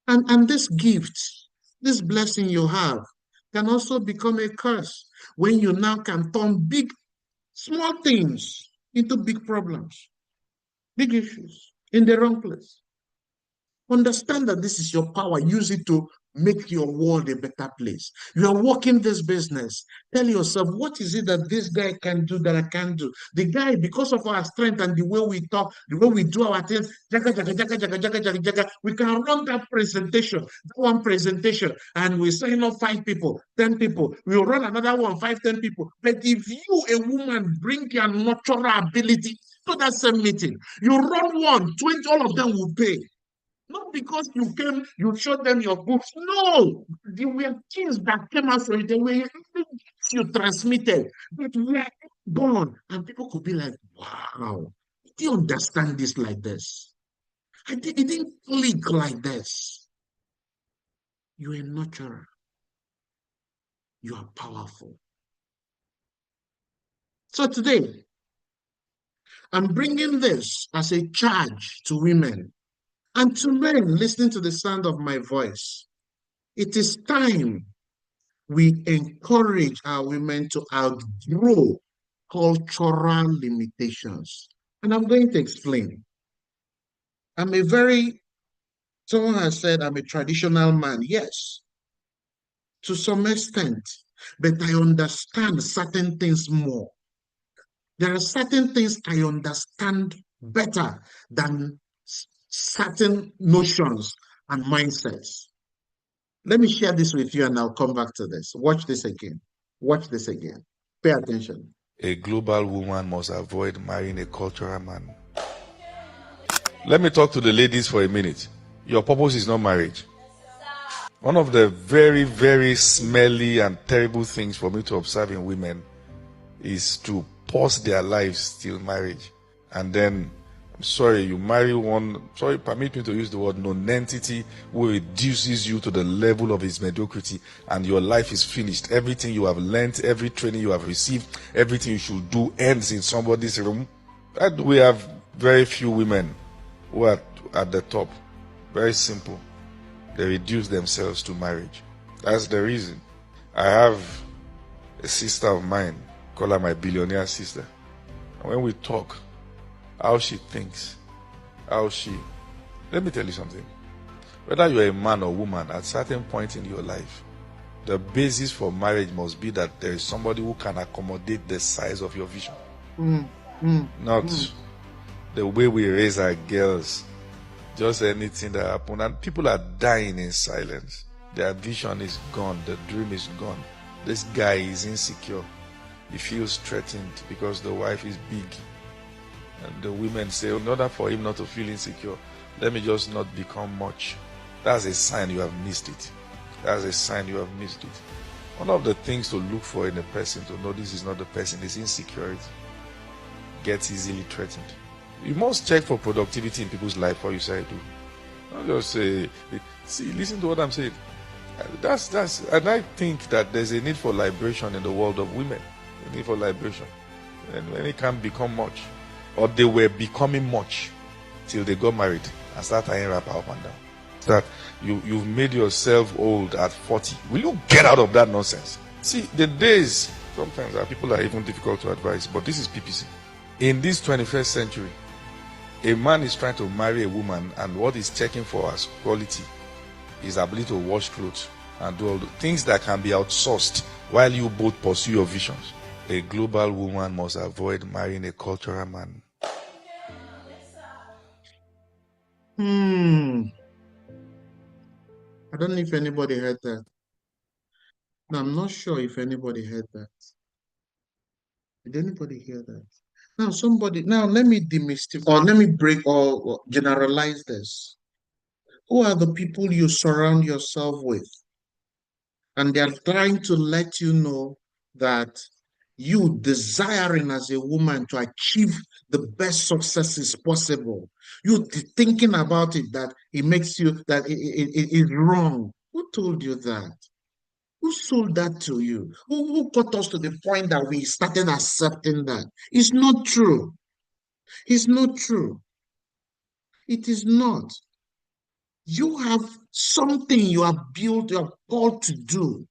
And this gift, this blessing you have, can also become a curse when you now can turn small things into big problems, big issues in the wrong place. Understand that this is your power. Use it to make your world a better place. You are working this business. Tell yourself, what is it that this guy can do that I can't do? The guy, because of our strength and the way we talk, the way we do our things, we can run that presentation, that one presentation, and we sign up 5 people, 10 people. We'll run another one, 5, 10 people. But if you, a woman, bring your natural ability to that same meeting, you run one, 20, all of them will pay. Not because you came, you showed them your books. No, there were things that came out from it. There were things you transmitted that were born. And people could be like, wow, do you understand this like this? It didn't click like this. You're a nurturer. You are powerful. So today, I'm bringing this as a charge to women and to men listening to the sound of my voice. It is time we encourage our women to outgrow cultural limitations. And I'm going to explain. Someone has said I'm a traditional man. Yes, to some extent, but I understand certain things more. There are certain things I understand better than certain notions and mindsets. Let me share this with you and I'll come back to this. Watch this again. Watch this again. Pay attention. A global woman must avoid marrying a cultural man. Let me talk to the ladies for a minute. Your purpose is not marriage. One of the very, very smelly and terrible things for me to observe in women is to pause their lives till marriage. And then, I'm sorry, you marry one, permit me to use the word nonentity, who reduces you to the level of his mediocrity, and your life is finished. Everything you have learned, every training you have received, everything you should do ends in somebody's room. And we have very few women who are at the top. Very simple. They reduce themselves to marriage. That's the reason. I have a sister of mine, call her my billionaire sister. And when we talk, how she thinks, let me tell you something. Whether you're a man or woman, at a certain point in your life, the basis for marriage must be that there is somebody who can accommodate the size of your vision. Not the way we raise our girls, just anything that happens. And people are dying in silence. Their vision is gone, the dream is gone. This guy is insecure. He feels threatened because the wife is big. And the women say, in order for him not to feel insecure, let me just not become much. That's a sign you have missed it. That's a sign you have missed it. One of the things to look for in a person to know this is not the person is insecurity. Gets easily threatened. You must check for productivity in people's life before you say do. Don't just say, see, listen to what I'm saying. And I think that there's a need for liberation in the world of women. A need for liberation. And when it can become much, or they were becoming much till they got married and start tying wrapper up and down. That you've made yourself old at 40. Will you get out of that nonsense? See, the days sometimes people are even difficult to advise, but this is PPC. In this 21st century, a man is trying to marry a woman, and what he's checking for as quality is ability to wash clothes and do all the things that can be outsourced while you both pursue your visions. A global woman must avoid marrying a cultural man. I don't know if anybody heard that. No, I'm not sure if anybody heard that. Did anybody hear that? Now let me demystify, or let me break or generalize this. Who are the people you surround yourself with? And they're trying to let you know that you desiring as a woman to achieve the best successes possible. You thinking about it that it makes you that it is wrong. Who told you that? Who sold that to you? Who got us to the point that we started accepting that? It's not true. It's not true. It is not. You have something you are built, you are called to do.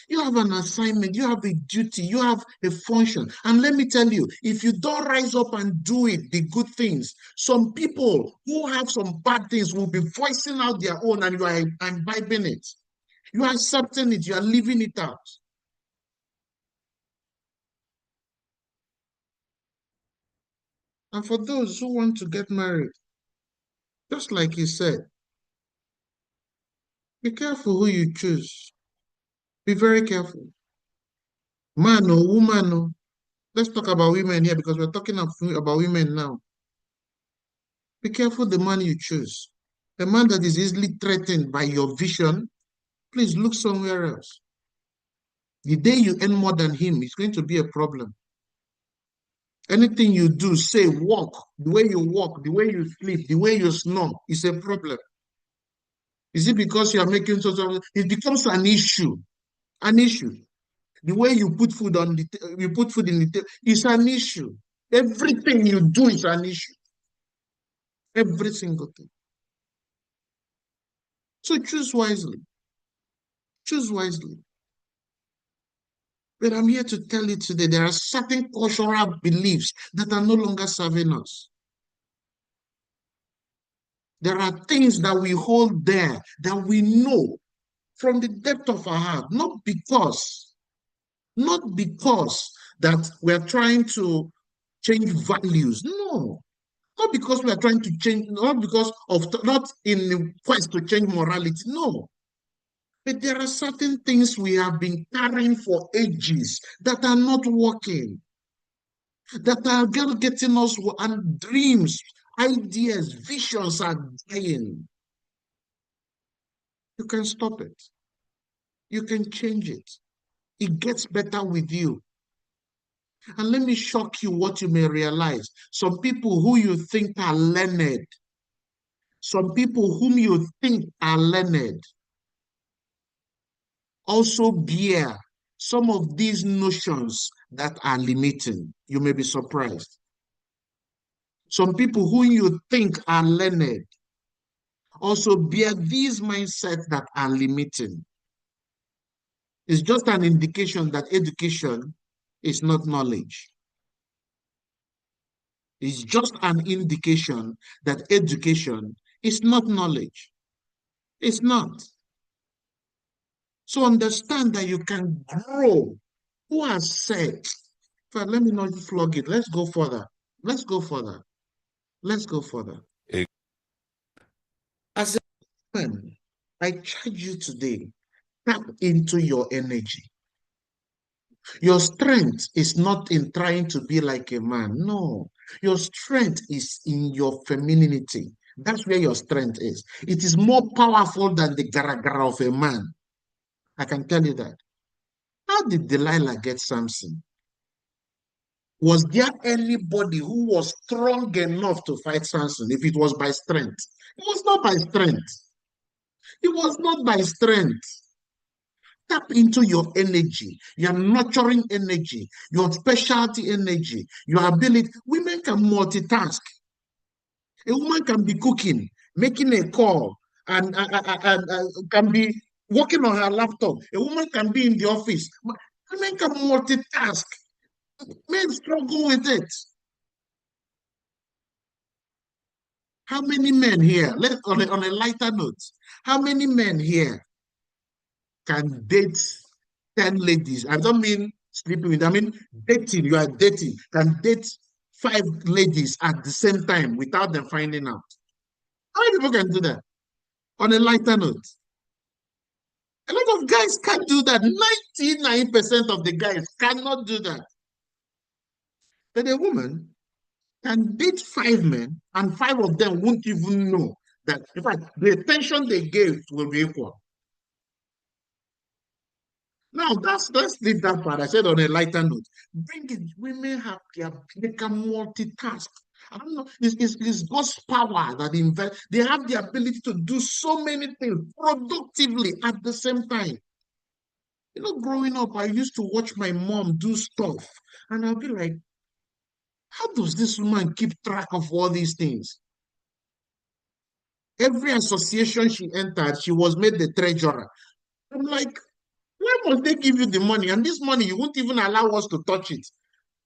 You have an assignment, you have a duty, you have a function. And let me tell you, if you don't rise up and do it, the good things, some people who have some bad things will be voicing out their own, and you are imbibing it. You are accepting it, you are living it out. And for those who want to get married, just like he said, be careful who you choose. Be very careful. Man or woman, or let's talk about women here because we're talking about women now. Be careful the man you choose. A man that is easily threatened by your vision, please look somewhere else. The day you earn more than him, it's going to be a problem. Anything you do, say, walk, the way you sleep, the way you snore, is a problem. Is it because you are making sort of, it becomes an issue. An issue. The way you put food on you put food in the table is an issue. Everything you do is an issue. Every single thing. So choose wisely. Choose wisely. But I'm here to tell you today, there are certain cultural beliefs that are no longer serving us. There are things that we hold there that we know from the depth of our heart, not because that we're trying to change values. No, not because we are trying to change, not because of, not in the quest to change morality. No, but there are certain things we have been carrying for ages that are not working, that are getting us, and dreams, ideas, visions are dying. You can stop it. You can change it. It gets better with you. And let me shock you what you may realize. Some people who you think are learned, some people whom you think are learned, also bear some of these notions that are limiting. You may be surprised. Some people who you think are learned also bear these mindsets that are limiting. It's just an indication that education is not knowledge. It's just an indication that education is not knowledge. It's not. So understand that you can grow. Who has said? But let me not flog it. Let's go further. Let's go further. Let's go further. A As a man, I charge you today, tap into your energy. Your strength is not in trying to be like a man. No, your strength is in your femininity. That's where your strength is. It is more powerful than the gara of a man. I can tell you that. How did Delilah get Samson? Was there anybody who was strong enough to fight Samson if it was by strength? It was not by strength. It was not by strength. Tap into your energy, your nurturing energy, your specialty energy, your ability. Women can multitask. A woman can be cooking, making a call, and can be working on her laptop. A woman can be in the office. Women can multitask. Men struggle with it. How many men here, on a lighter note, how many men here can date 10 ladies? I don't mean sleeping with, I mean dating. You are dating, can date 5 ladies at the same time without them finding out. How many people can do that? On a lighter note, a lot of guys can't do that. 99% of the guys cannot do that. But a woman can date 5 men, and 5 of them won't even know that. In fact, the attention they gave will be equal. Now let's leave that part. I said on a lighter note. Bring it. Women have they can multitask. I don't know. It's God's power that invest. They have the ability to do so many things productively at the same time. You know, growing up, I used to watch my mom do stuff, and I'll be like, how does this woman keep track of all these things? Every association she entered, she was made the treasurer. I'm like, why must they give you the money? And this money, you won't even allow us to touch it.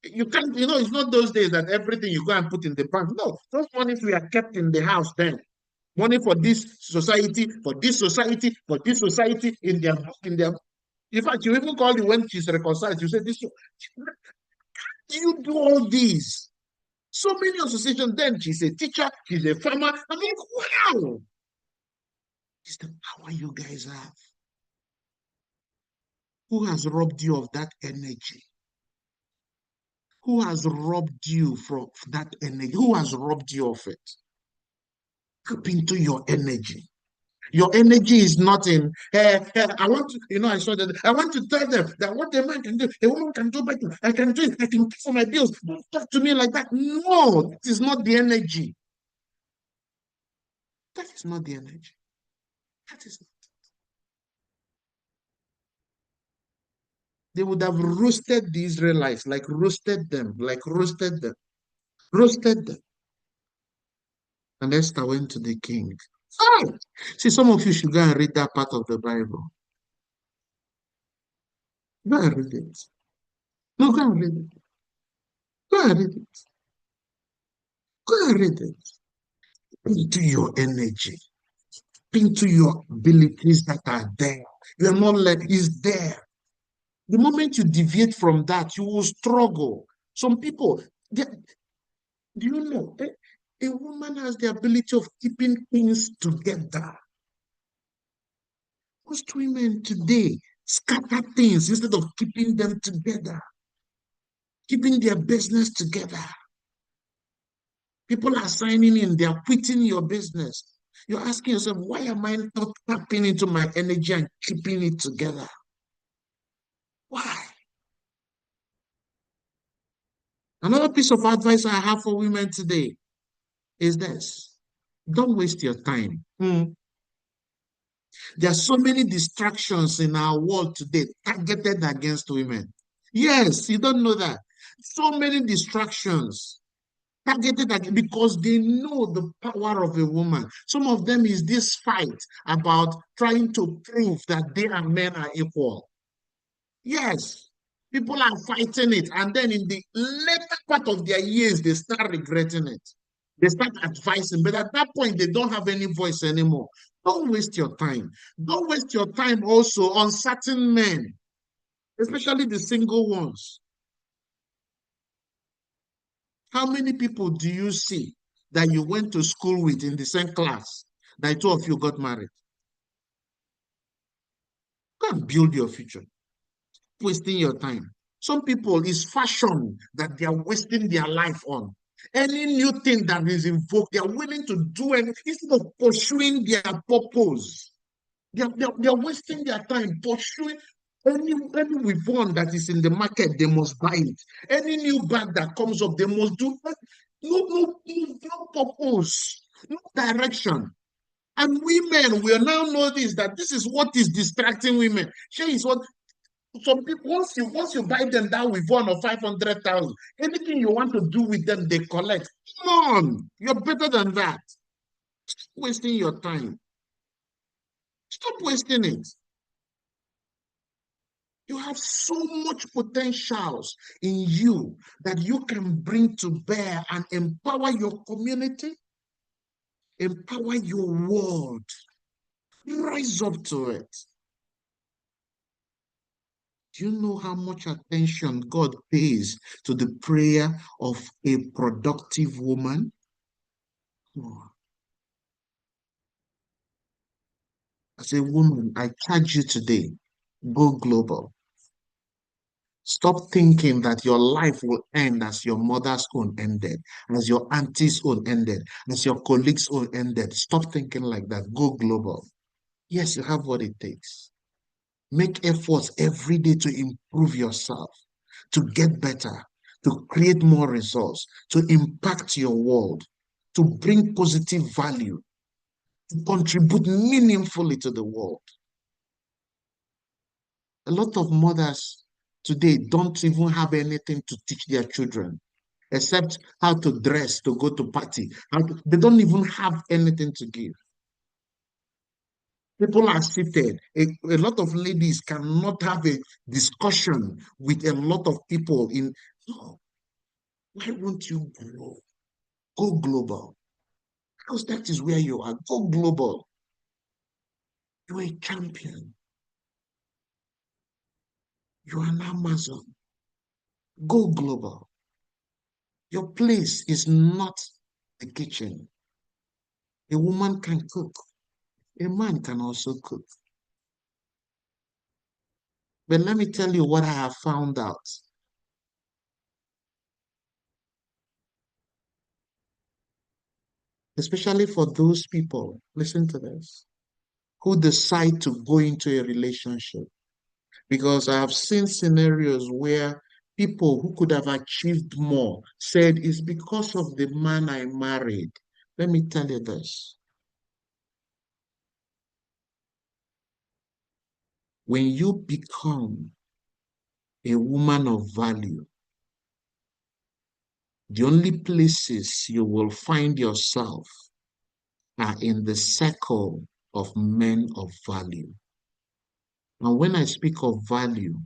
You can't, it's not those days that everything you go and put in the bank. No, those monies we are kept in the house then. Money for this society, for this society, for this society, in their. In fact, you even call it when she's reconciled. You say, "This, you do all these." So many associations. Then she's a teacher, she's a farmer. I'm like, wow, it's the power you guys have. Who has robbed you of that energy? Who has robbed you from that energy? Who has robbed you of it? Tap into your energy. Your energy is not in, I want to, I saw that. I want to tell them that what a man can do, a woman can do better. I can do it. I can pay for my bills. Don't talk to me like that. No, that is not the energy. That is not the energy. That is not. They would have roasted the Israelites, like roasted them, roasted them. And Esther went to the king. Oh, see, some of you should go and read that part of the Bible. Go and read it. No, go and read it. Go and read it. Go and read it. Into your energy, into your abilities that are there. You're not like it's there. The moment you deviate from that, you will struggle. Some people, do you know, a woman has the ability of keeping things together. Most women today scatter things instead of keeping them together, keeping their business together. People are signing in, they are quitting your business. You're asking yourself, why am I not tapping into my energy and keeping it together? Why? Another piece of advice I have for women today is this. Don't waste your time. There are so many distractions in our world today targeted against women. Yes, you don't know that. So many distractions. Because they know the power of a woman. Some of them is this fight about trying to prove that they and men are equal. Yes, people are fighting it, and then in the later part of their years, they start regretting it. They start advising, but at that point, they don't have any voice anymore. Don't waste your time. Don't waste your time also on certain men, especially the single ones. How many people do you see that you went to school with in the same class that two of you got married? Go and build your future. Wasting your time. Some people is fashion that they are wasting their life on. Any new thing that is invoked, they are willing to do it instead of pursuing their purpose. They are wasting their time pursuing any weapon that is in the market, they must buy it. Any new bag that comes up, they must do it. No purpose, no direction. And women will now notice that this is what is distracting women. She is what some people once you buy them that with 1 or 500,000, anything you want to do with them, they collect. Come on, you're better than that. Stop wasting your time. Stop wasting it. You have so much potentials in you that you can bring to bear and empower your community, empower your world. Rise up to it. Do you know how much attention God pays to the prayer of a productive woman? Oh, as a woman, I charge you today, go global. Stop thinking that your life will end as your mother's own ended, as your auntie's own ended, as your colleague's own ended. Stop thinking like that. Go global. Yes, you have what it takes. Make efforts every day to improve yourself, to get better, to create more results, to impact your world, to bring positive value, to contribute meaningfully to the world. A lot of mothers today don't even have anything to teach their children except how to dress to go to party. They don't even have anything to give. People are seated. A lot of ladies cannot have a discussion with a lot of people in. No, why won't you grow? Go global. Because that is where you are. Go global. You're a champion. You're an Amazon. Go global. Your place is not the kitchen. A woman can cook. A man can also cook. But let me tell you what I have found out. Especially for those people, listen to this, who decide to go into a relationship. Because I have seen scenarios where people who could have achieved more said, it's because of the man I married. Let me tell you this. When you become a woman of value, the only places you will find yourself are in the circle of men of value. And when I speak of value,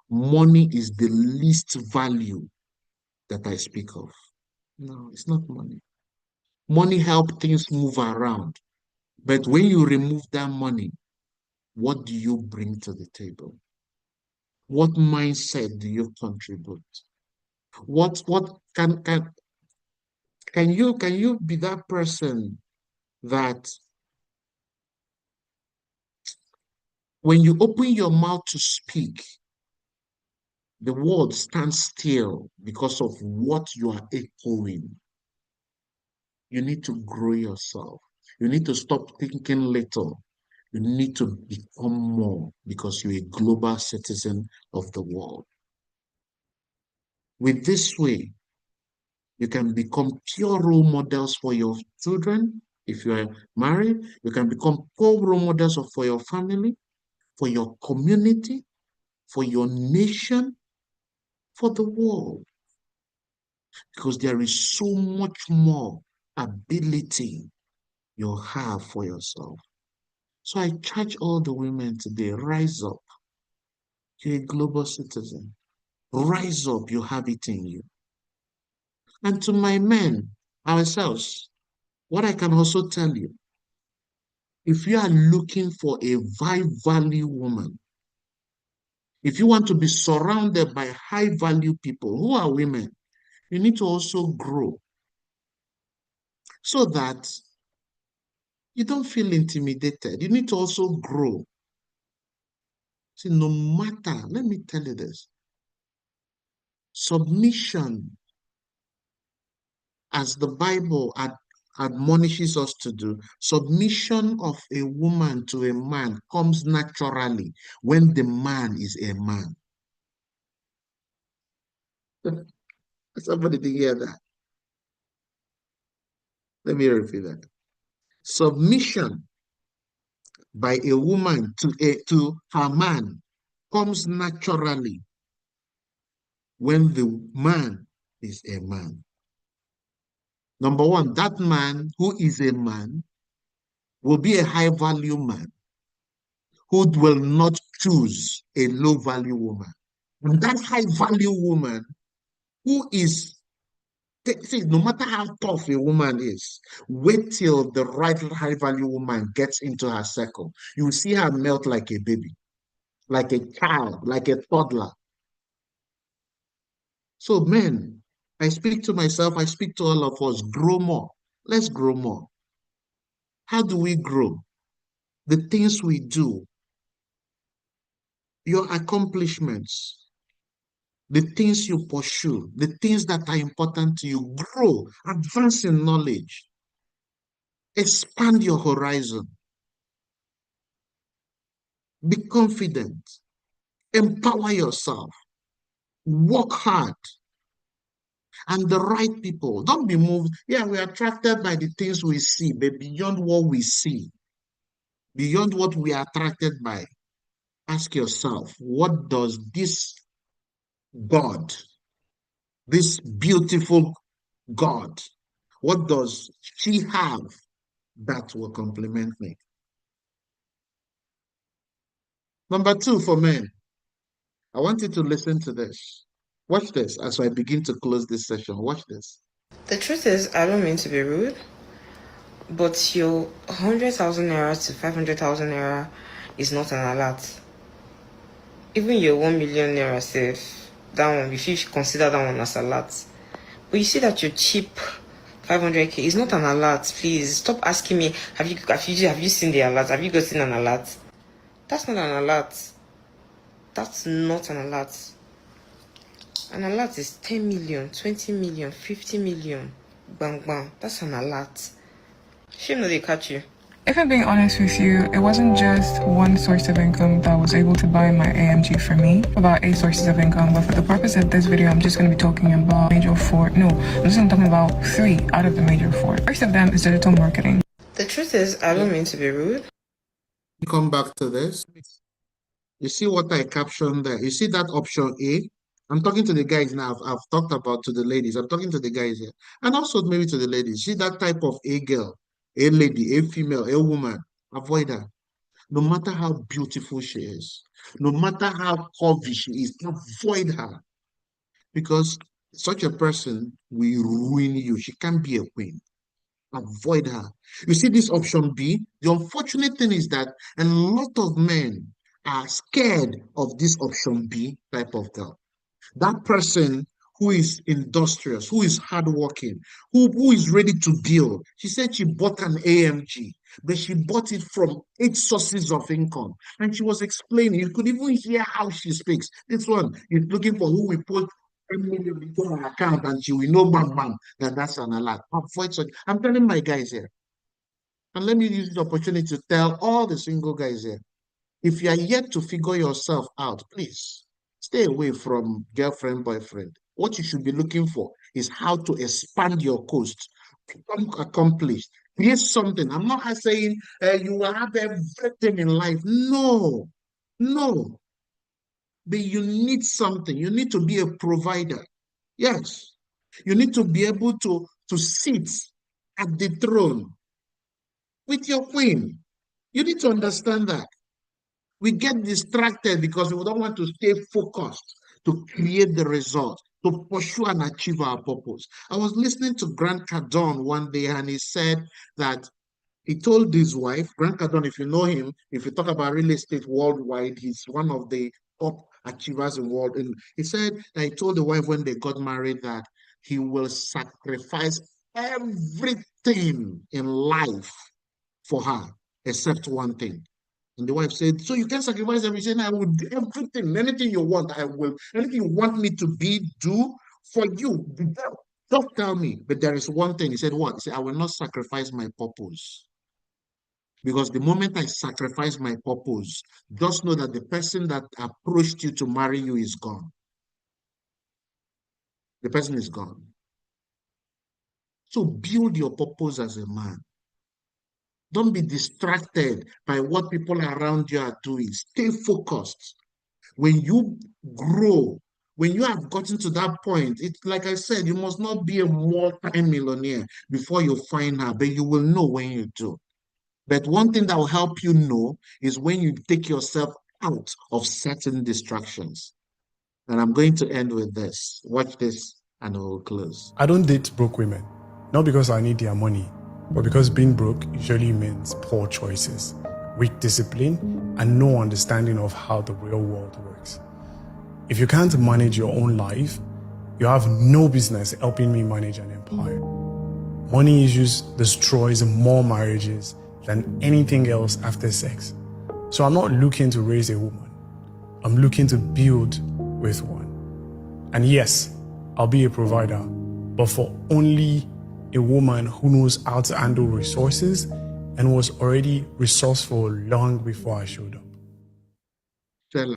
money is the least value that I speak of. No, it's not money. Money helps things move around. But when you remove that money, what do you bring to the table? What mindset do you contribute? What can you be that person that when you open your mouth to speak, the world stands still because of what you are echoing? You need to grow yourself. You need to stop thinking little. You need to become more because you're a global citizen of the world. With this way, you can become pure role models for your children. If you are married, you can become pure role models for your family, for your community, for your nation, for the world. because there is so much more ability you have for yourself. So I charge all the women today, rise up. You're a global citizen. Rise up, you have it in you. And to my men, ourselves, what I can also tell you, if you are looking for a high value woman, if you want to be surrounded by high value people who are women, you need to also grow so that you don't feel intimidated. You need to also grow. See, no matter, let me tell you this, submission, as the Bible admonishes us to do, submission of a woman to a man comes naturally when the man is a man. Somebody did hear that. Let me repeat that. Submission by a woman to her man comes naturally when the man is a man. Number one, that man who is a man will be a high value man who will not choose a low value woman. And that high value woman who is, see, no matter how tough a woman is, wait till the right high value woman gets into her circle. You will see her melt like a baby, like a child, like a toddler. So, men, I speak to myself, I speak to all of us, grow more. Let's grow more. How do we grow? The things we do, your accomplishments, the things you pursue, the things that are important to you, grow, advance in knowledge, expand your horizon, be confident, empower yourself, work hard, and the right people. Don't be moved. Yeah, we're attracted by the things we see, but beyond what we see, beyond what we are attracted by, ask yourself, what does this God, this beautiful God, what does she have that will complement me? Number two, for men, I want you to listen to this. Watch this as I begin to close this session. Watch this. The truth is, I don't mean to be rude, but your 100,000 naira to 500,000 naira is not an alert. Even your 1 million naira safe, that one, if you consider that one as a lot. But you see that your cheap 500k is not an alert. Please stop asking me, have you seen the alert? Have you gotten an alert? That's not an alert. That's not an alert. An alert is 10 million, 20 million, 50 million. Bang bang. That's an alert. Shame no they catch you. If I'm being honest with you, it wasn't just one source of income that was able to buy my AMG for me, about 8 sources of income, but for the purpose of this video, I'm just going to be talking about major 4. No, I'm just going to be talking about 3 out of the major 4. First of them is digital marketing. The truth is, I don't mean to be rude. Come back to this. You see what I captioned there? You see that option A? I'm talking to the guys now. I've talked about to the ladies. I'm talking to the guys here. And also maybe to the ladies. See that type of A girl, A lady, A female, A woman. Avoid her. No matter how beautiful she is, no matter how curvy she is, avoid her. Because such a person will ruin you. She can't be a queen. Avoid her. You see this option B? The unfortunate thing is that a lot of men are scared of this option B type of girl. That person who is industrious, who is hardworking, who is ready to build. She said she bought an AMG, but she bought it from 8 sources of income. And she was explaining, you could even hear how she speaks. This one is looking for who will put 10 million into her account and she will know bam bam that that's an alert. Avoid such. I'm telling my guys here, and let me use this opportunity to tell all the single guys here, if you are yet to figure yourself out, please stay away from girlfriend, boyfriend. What you should be looking for is how to expand your coast, become accomplished, create something. I'm not saying you will have everything in life. No, no. But you need something. You need to be a provider. Yes. You need to be able to sit at the throne with your queen. You need to understand that. We get distracted because we don't want to stay focused to create the result, to pursue and achieve our purpose. I was listening to Grant Cardone one day, and he said that he told his wife, Grant Cardone, if you know him, if you talk about real estate worldwide, he's one of the top achievers in the world. And he said that he told the wife when they got married that he will sacrifice everything in life for her, except one thing. And the wife said, so you can sacrifice everything. I will do everything, anything you want, I will. Anything you want me to be, do for you. Just tell me. But there is one thing. He said, what? He said, I will not sacrifice my purpose. Because the moment I sacrifice my purpose, just know that the person that approached you to marry you is gone. The person is gone. So build your purpose as a man. Don't be distracted by what people around you are doing. Stay focused. When you grow, when you have gotten to that point, it's like I said, you must not be a multi-millionaire before you find her, but you will know when you do. But one thing that will help you know is when you take yourself out of certain distractions. And I'm going to end with this. Watch this and we'll close. I don't date broke women, not because I need their money, but because being broke usually means poor choices, weak discipline, and no understanding of how the real world works. If you can't manage your own life, you have no business helping me manage an empire. Money issues destroys more marriages than anything else after sex. So I'm not looking to raise a woman. I'm looking to build with one. And yes, I'll be a provider, but for only a woman who knows how to handle resources and was already resourceful long before I showed up. Sell.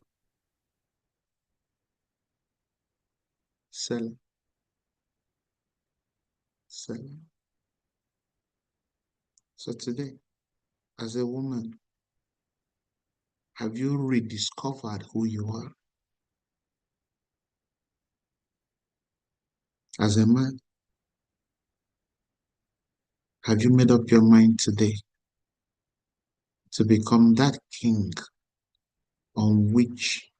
Sell. Sell. So today, as a woman, have you rediscovered who you are? As a man, have you made up your mind today to become that king on which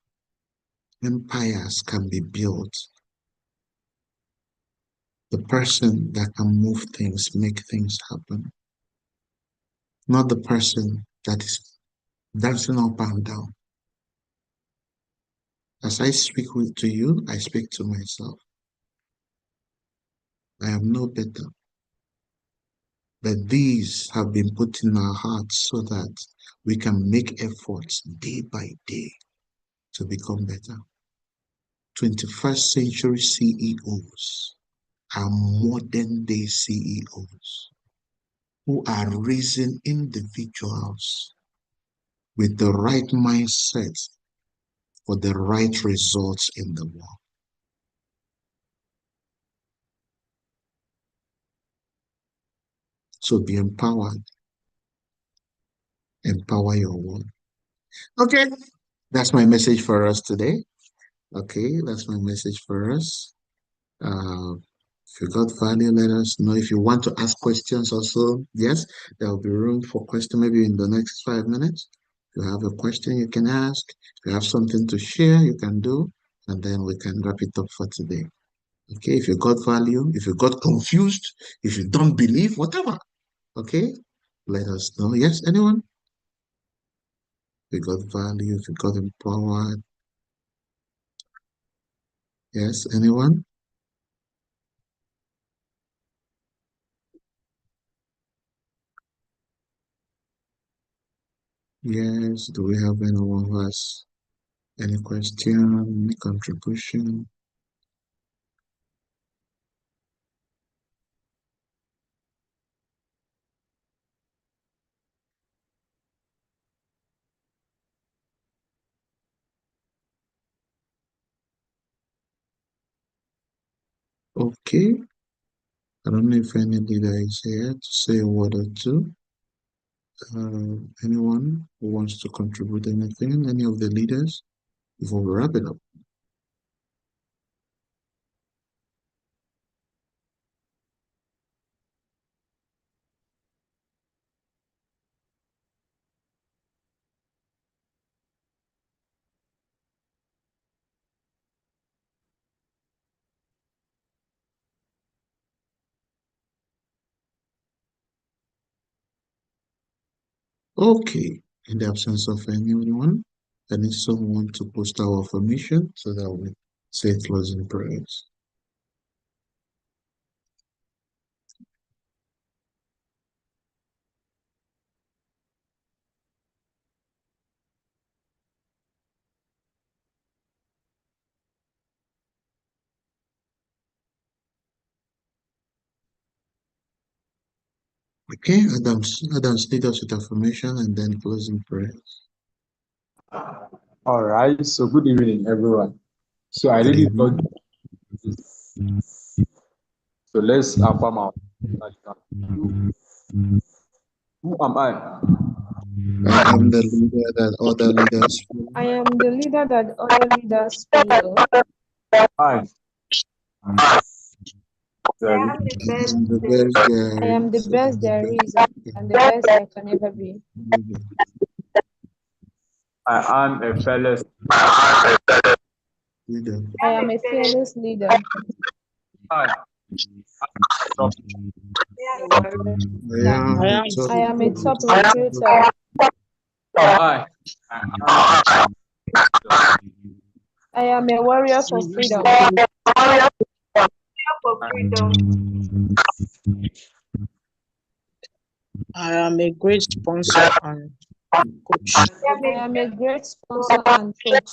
empires can be built? The person that can move things, make things happen, not the person that is dancing up and down. As I speak to you, I speak to myself. I am no better. But these have been put in our hearts so that we can make efforts day by day to become better. 21st century CEOs are modern day CEOs who are raising individuals with the right mindset for the right results in the world. So be empowered. Empower your world. Okay, that's my message for us today. Okay, that's my message for us. If you got value, let us know. If you want to ask questions also, yes, there will be room for question maybe in the next 5 minutes. If you have a question, you can ask. If you have something to share, you can do. And then we can wrap it up for today. Okay, if you got value, if you got confused, if you don't believe, whatever. Okay, let us know. Yes, anyone? If you got value, if you got empowered. Yes, anyone? Yes, do we have anyone who has any question, any contribution? Okay, I don't know if any leader is here to say a word or two. Anyone who wants to contribute anything, any of the leaders, before we wrap it up? Okay, in the absence of anyone, I need someone to post our affirmation so that we say closing prayers. Okay, Adams lead us with affirmation and then closing prayers. All right. So good evening, everyone. So I Good really thought evening. this. So let's affirm our. Who am I? I am the leader that other leaders follow. I am the leader that other leaders follow. I. I Sorry. am the I best am the there best is. there I am the is best and the there best is I and can the best I can ever be. be. I am a fearless. Leader. I I am am a a fearless. fearless leader. I. Top. I am a warrior. I am a top I am a top recruiter. recruiter. I. I am. I am a warrior for freedom. For freedom. I am a great sponsor and coach. I am I a am a great great sponsor. sponsor and coach.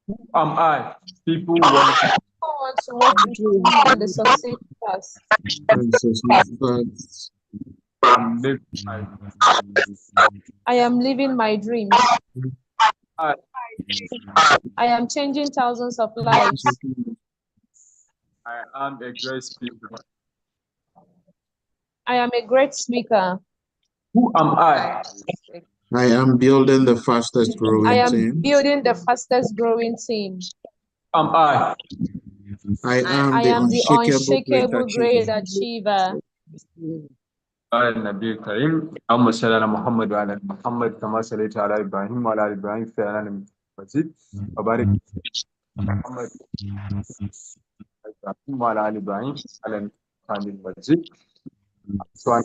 Who am I? People want to Who want to work with me for the succeed fast. Princess Muffat. live my. I am living my dreams. I. I am changing thousands of lives. I am a great speaker. I am a great speaker. Who am I? I am building the fastest I growing am team. building the fastest growing team. Am I? I am I the am the unshakable great unshakable great achiever. achiever. على النبي الكريم اللهم صل على محمد وعلى ال محمد كما صليت على ابراهيم وعلى ال ابراهيم في العالمين مجيد وبارك على محمد ابراهيم وعلى ال ابراهيم على العالمين مجيد سواء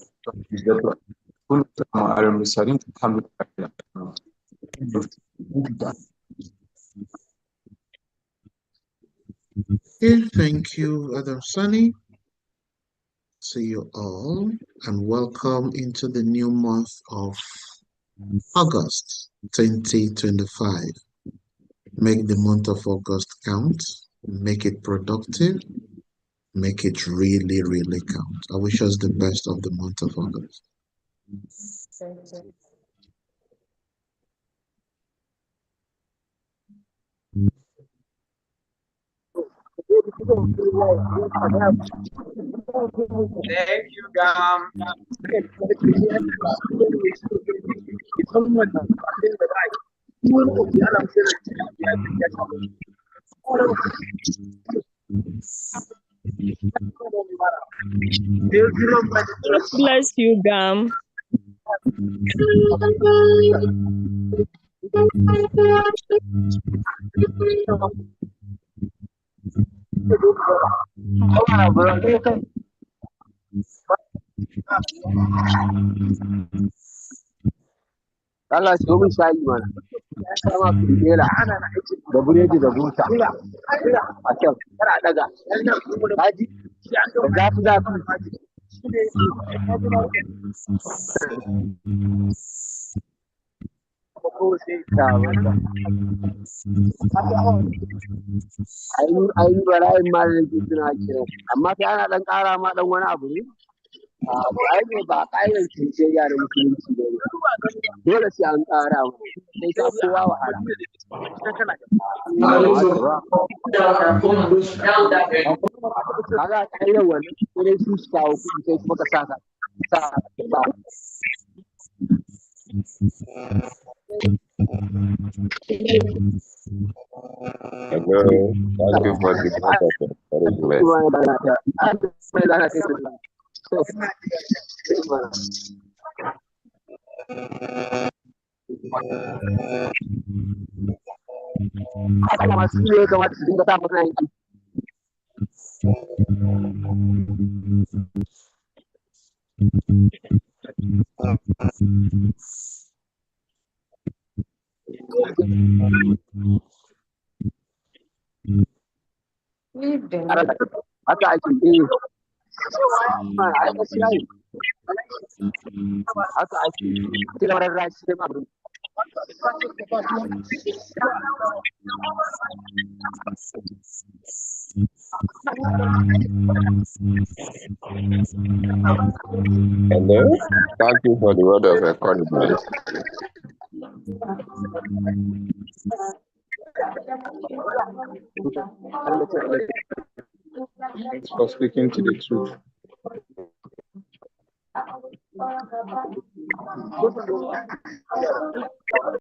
كنت مع المرسلين الحمد لله. Okay, thank you, Adam Sunny. See you all and welcome into the new month of August 2025. Make the month of August count, make it productive, make it really, really count. I wish us the best of the month of August. Thank you, GAM. Bless you, Gam. Allah shi mun shayi mana. Ya sama kujera da buredi da buta. A kyau, kar a daga. Haji, da zafi zafi. Ko sai ta wata. Ai barayin ma da ke suna kira. Amma sai ana dan kara ma dan wani abu ne. Ai ne ba ƙa'idar cinikayya da musulunci ba ne. Dole sai an ƙara ma. Sai ta kowa wahala. Kaga ƙa'idar wannan sai dai su kawo kuɗi sai kuma ka sa ba. Hello, thank you for the message. Very blessed. Masu ne kamata su dinga sa maka yanki. Leave them. haka ake ai gaskiya ne haka ake kira wannan rashi sai ma Hello? Thank you for the word of encouragement. Thanks for speaking to the truth.